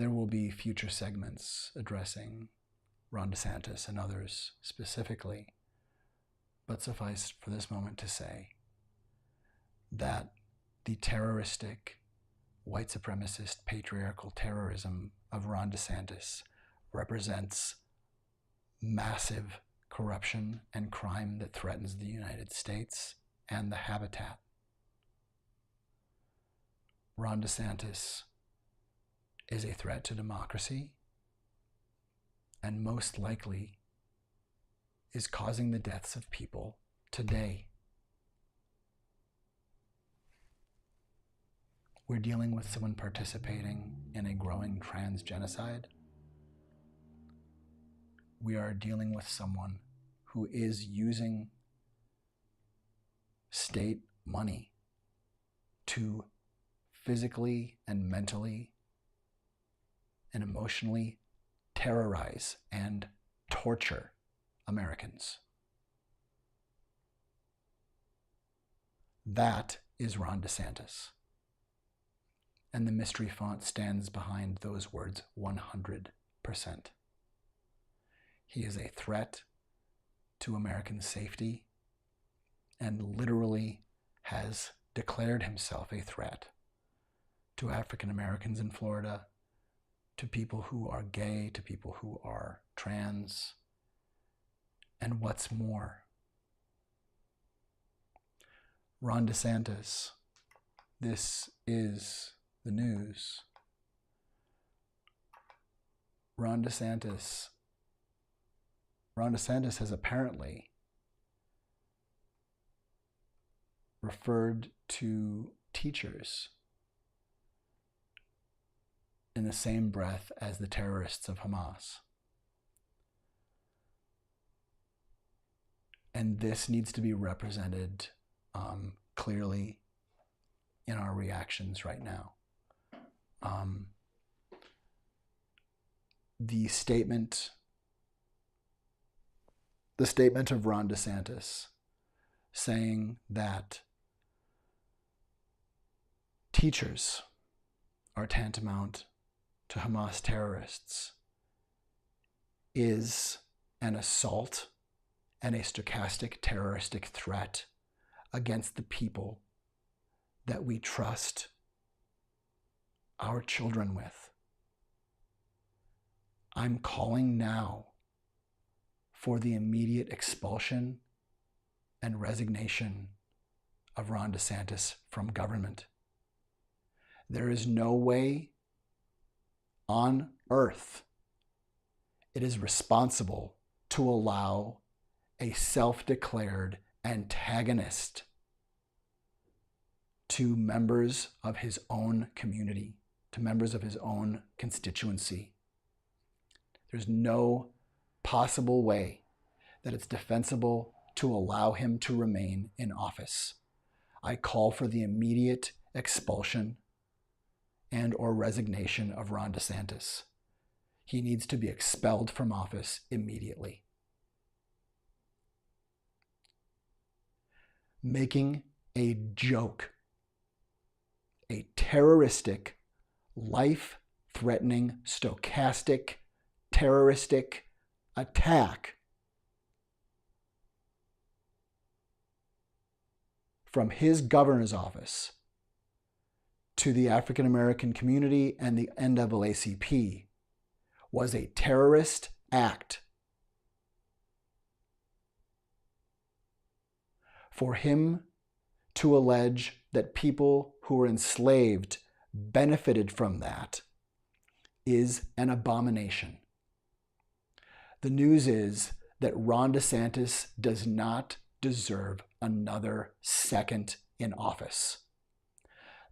There will be future segments addressing Ron DeSantis and others specifically, but suffice for this moment to say that the terroristic, white supremacist, patriarchal terrorism of Ron DeSantis represents massive corruption and crime that threatens the United States and the habitat. Ron DeSantis is a threat to democracy and most likely is causing the deaths of people today. We're dealing with someone participating in a growing trans genocide. We are dealing with someone who is using state money to physically and mentally and emotionally terrorize and torture Americans. That is Ron DeSantis. And the mystery font stands behind those words 100%. He is a threat to American safety and literally has declared himself a threat to African Americans in Florida, to people who are gay, to people who are trans, and what's more, Ron DeSantis, this is the news. Ron DeSantis has apparently referred to teachers in the same breath as the terrorists of Hamas. And this needs to be represented clearly in our reactions right now. The statement of Ron DeSantis saying that teachers are tantamount to Hamas terrorists is an assault and a stochastic terroristic threat against the people that we trust our children with. I'm calling now for the immediate expulsion and resignation of Ron DeSantis from government. There is no way on earth it is responsible to allow a self-declared antagonist to members of his own community, to members of his own constituency. There's no possible way that it's defensible to allow him to remain in office. I call for the immediate expulsion and or resignation of Ron DeSantis. He needs to be expelled from office immediately. Making a joke, a terroristic, life-threatening, stochastic, terroristic attack from his governor's office to the African American community and the NAACP was a terrorist act. For him to allege that people who were enslaved benefited from that is an abomination. The news is that Ron DeSantis does not deserve another second in office.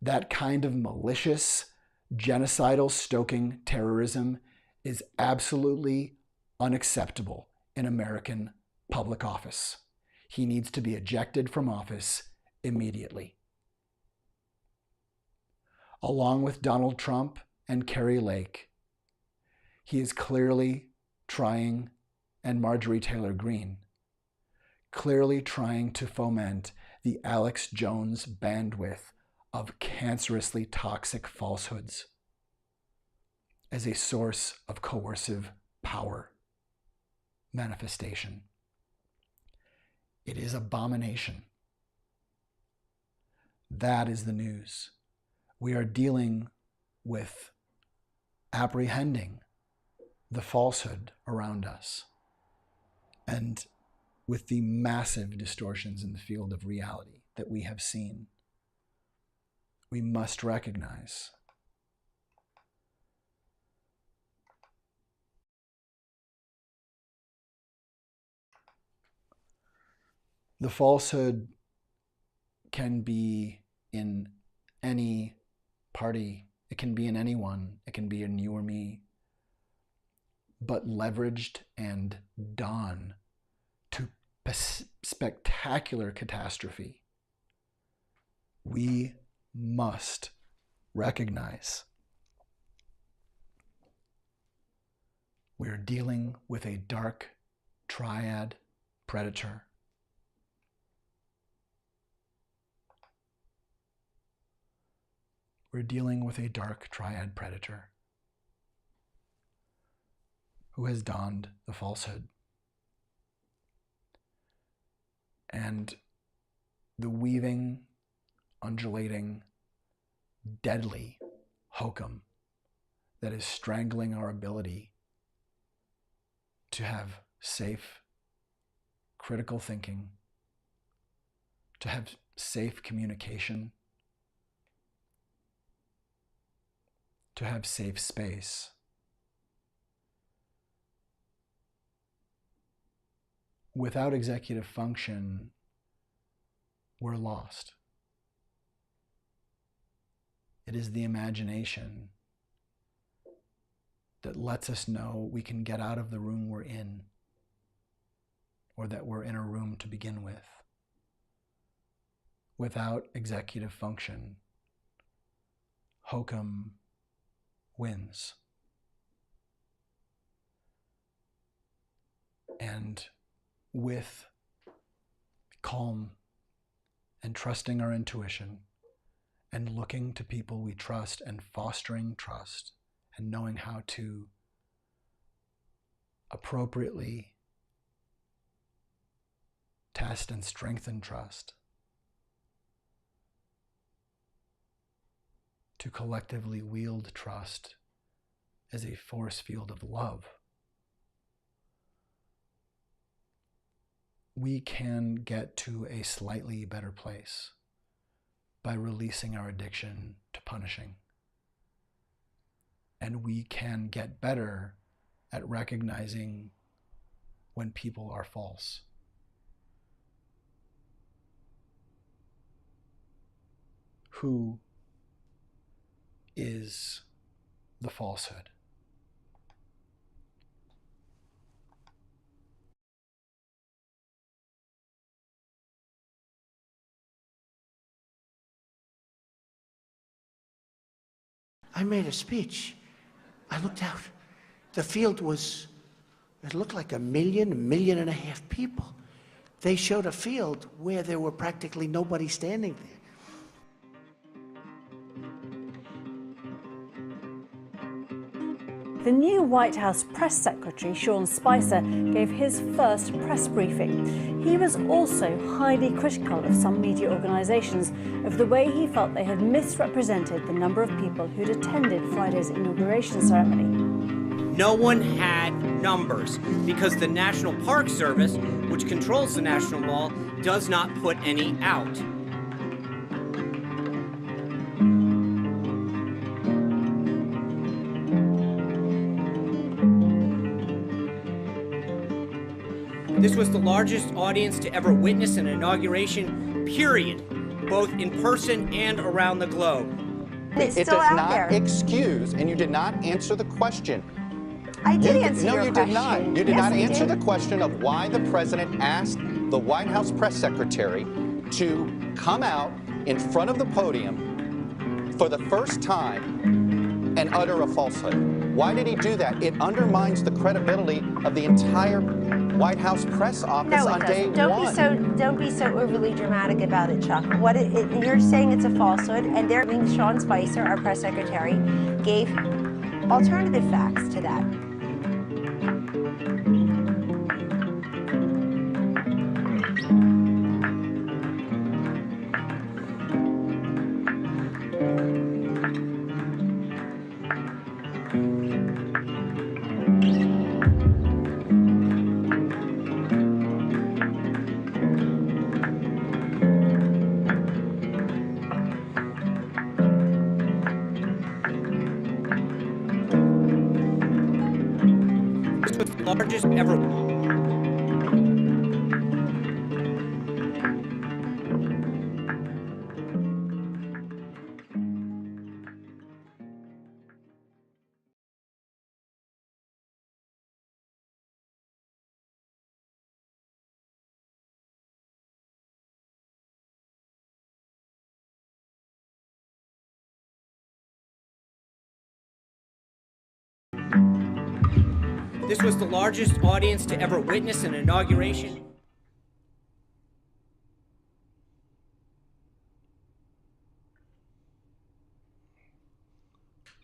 That kind of malicious, genocidal stoking terrorism is absolutely unacceptable in American public office. He needs to be ejected from office immediately. Along with Donald Trump and Kari Lake, he is clearly trying, and Marjorie Taylor Greene, clearly trying to foment the Alex Jones bandwidth of cancerously toxic falsehoods. as a source of coercive power manifestation. It is abomination. That is the news. We are dealing with apprehending the falsehood around us and with the massive distortions in the field of reality that we have seen. We must recognize the falsehood can be in any party, it can be in anyone, it can be in you or me, but leveraged and done to spectacular catastrophe. We must recognize we're dealing with a dark triad predator. We're dealing with a dark triad predator who has donned the falsehood. And the weaving, undulating, deadly hokum that is strangling our ability to have safe, critical thinking, to have safe communication, to have safe space. Without executive function, we're lost. It is the imagination that lets us know we can get out of the room we're in, or that we're in a room to begin with. Without executive function, hokum wins. And with calm and trusting our intuition and looking to people we trust and fostering trust and knowing how to appropriately test and strengthen trust, to collectively wield trust as a force field of love, we can get to a slightly better place by releasing our addiction to punishing. And we can get better at recognizing when people are false. Who is the falsehood? I made a speech. I looked out. The field it looked like 1.5 million people. They showed a field where there were practically nobody standing there. The new White House press secretary, Sean Spicer, gave his first press briefing. He was also highly critical of some media organisations of the way he felt they had misrepresented the number of people who'd attended Friday's inauguration ceremony. No one had numbers because the National Park Service, which controls the National Mall, does not put any out. This was the largest audience to ever witness an inauguration, period, both in person and around the globe. It does not excuse, and you did not answer the question. I did answer your question. No, you did not. You did not answer the question of why the president asked the White House press secretary to come out in front of the podium for the first time and utter a falsehood. Why did he do that? It undermines the credibility of the entire White House press office on day one. Don't be so overly dramatic about it, Chuck. You're saying it's a falsehood, and Sean Spicer, our press secretary, gave alternative facts to that. This was the largest ever. This was the largest audience to ever witness an inauguration.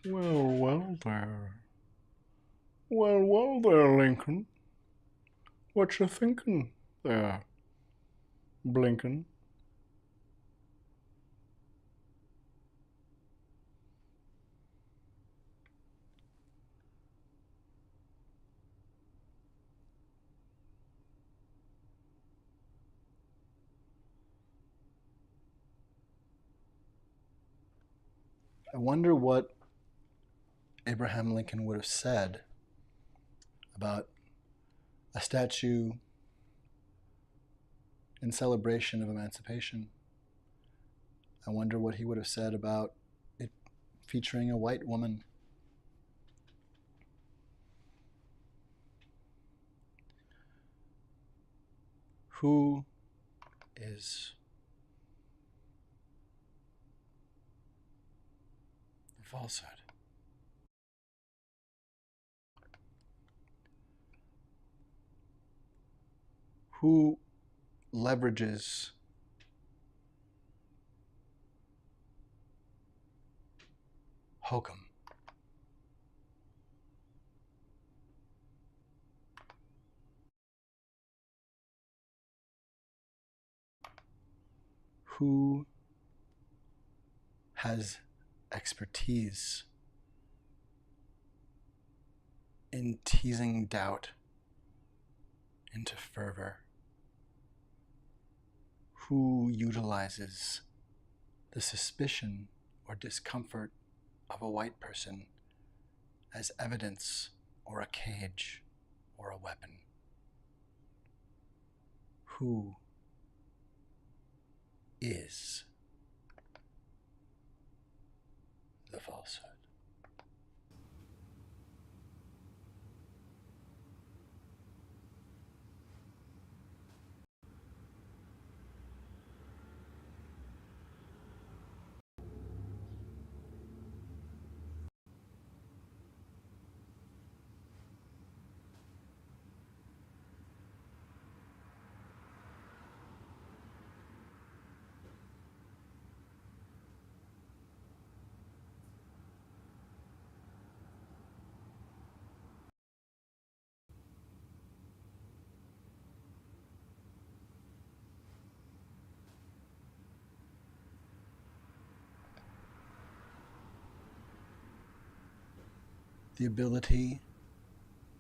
Well there. Well there, Lincoln. What you thinking there, Blinken? I wonder what Abraham Lincoln would have said about a statue in celebration of emancipation. I wonder what he would have said about it featuring a white woman. Who is the falsehood? Who leverages hokum? Who has expertise in teasing doubt into fervor? Who utilizes the suspicion or discomfort of a white person as evidence or a cage or a weapon? Who is the falsehood? The ability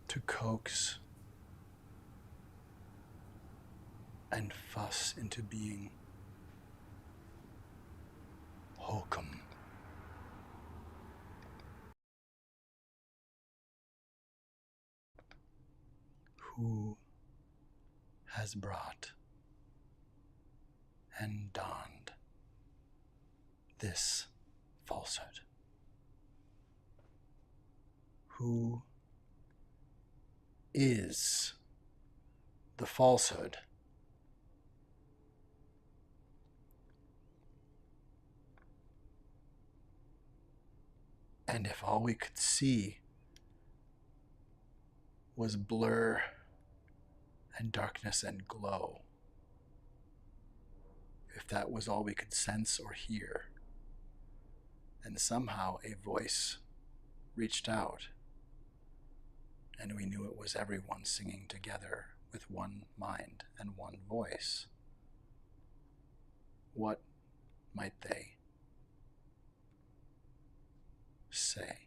to coax and fuss into being hokum. Who has brought and donned this falsehood? Who is the falsehood? And if all we could see was blur and darkness and glow, if that was all we could sense or hear, and somehow a voice reached out, and we knew it was everyone singing together with one mind and one voice, what might they say?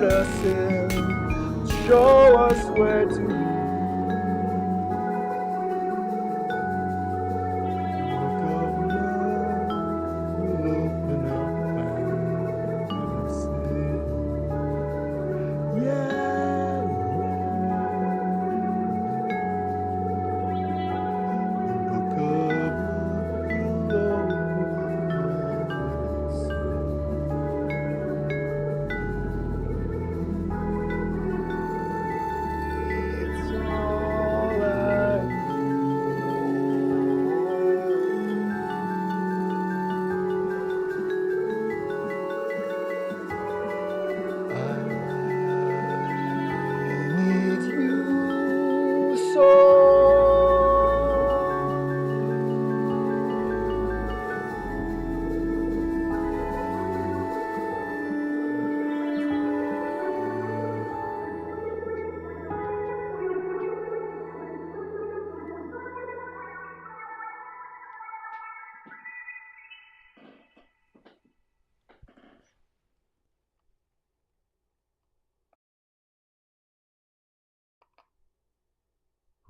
let us in, show us where to be.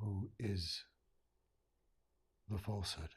Who is the falsehood?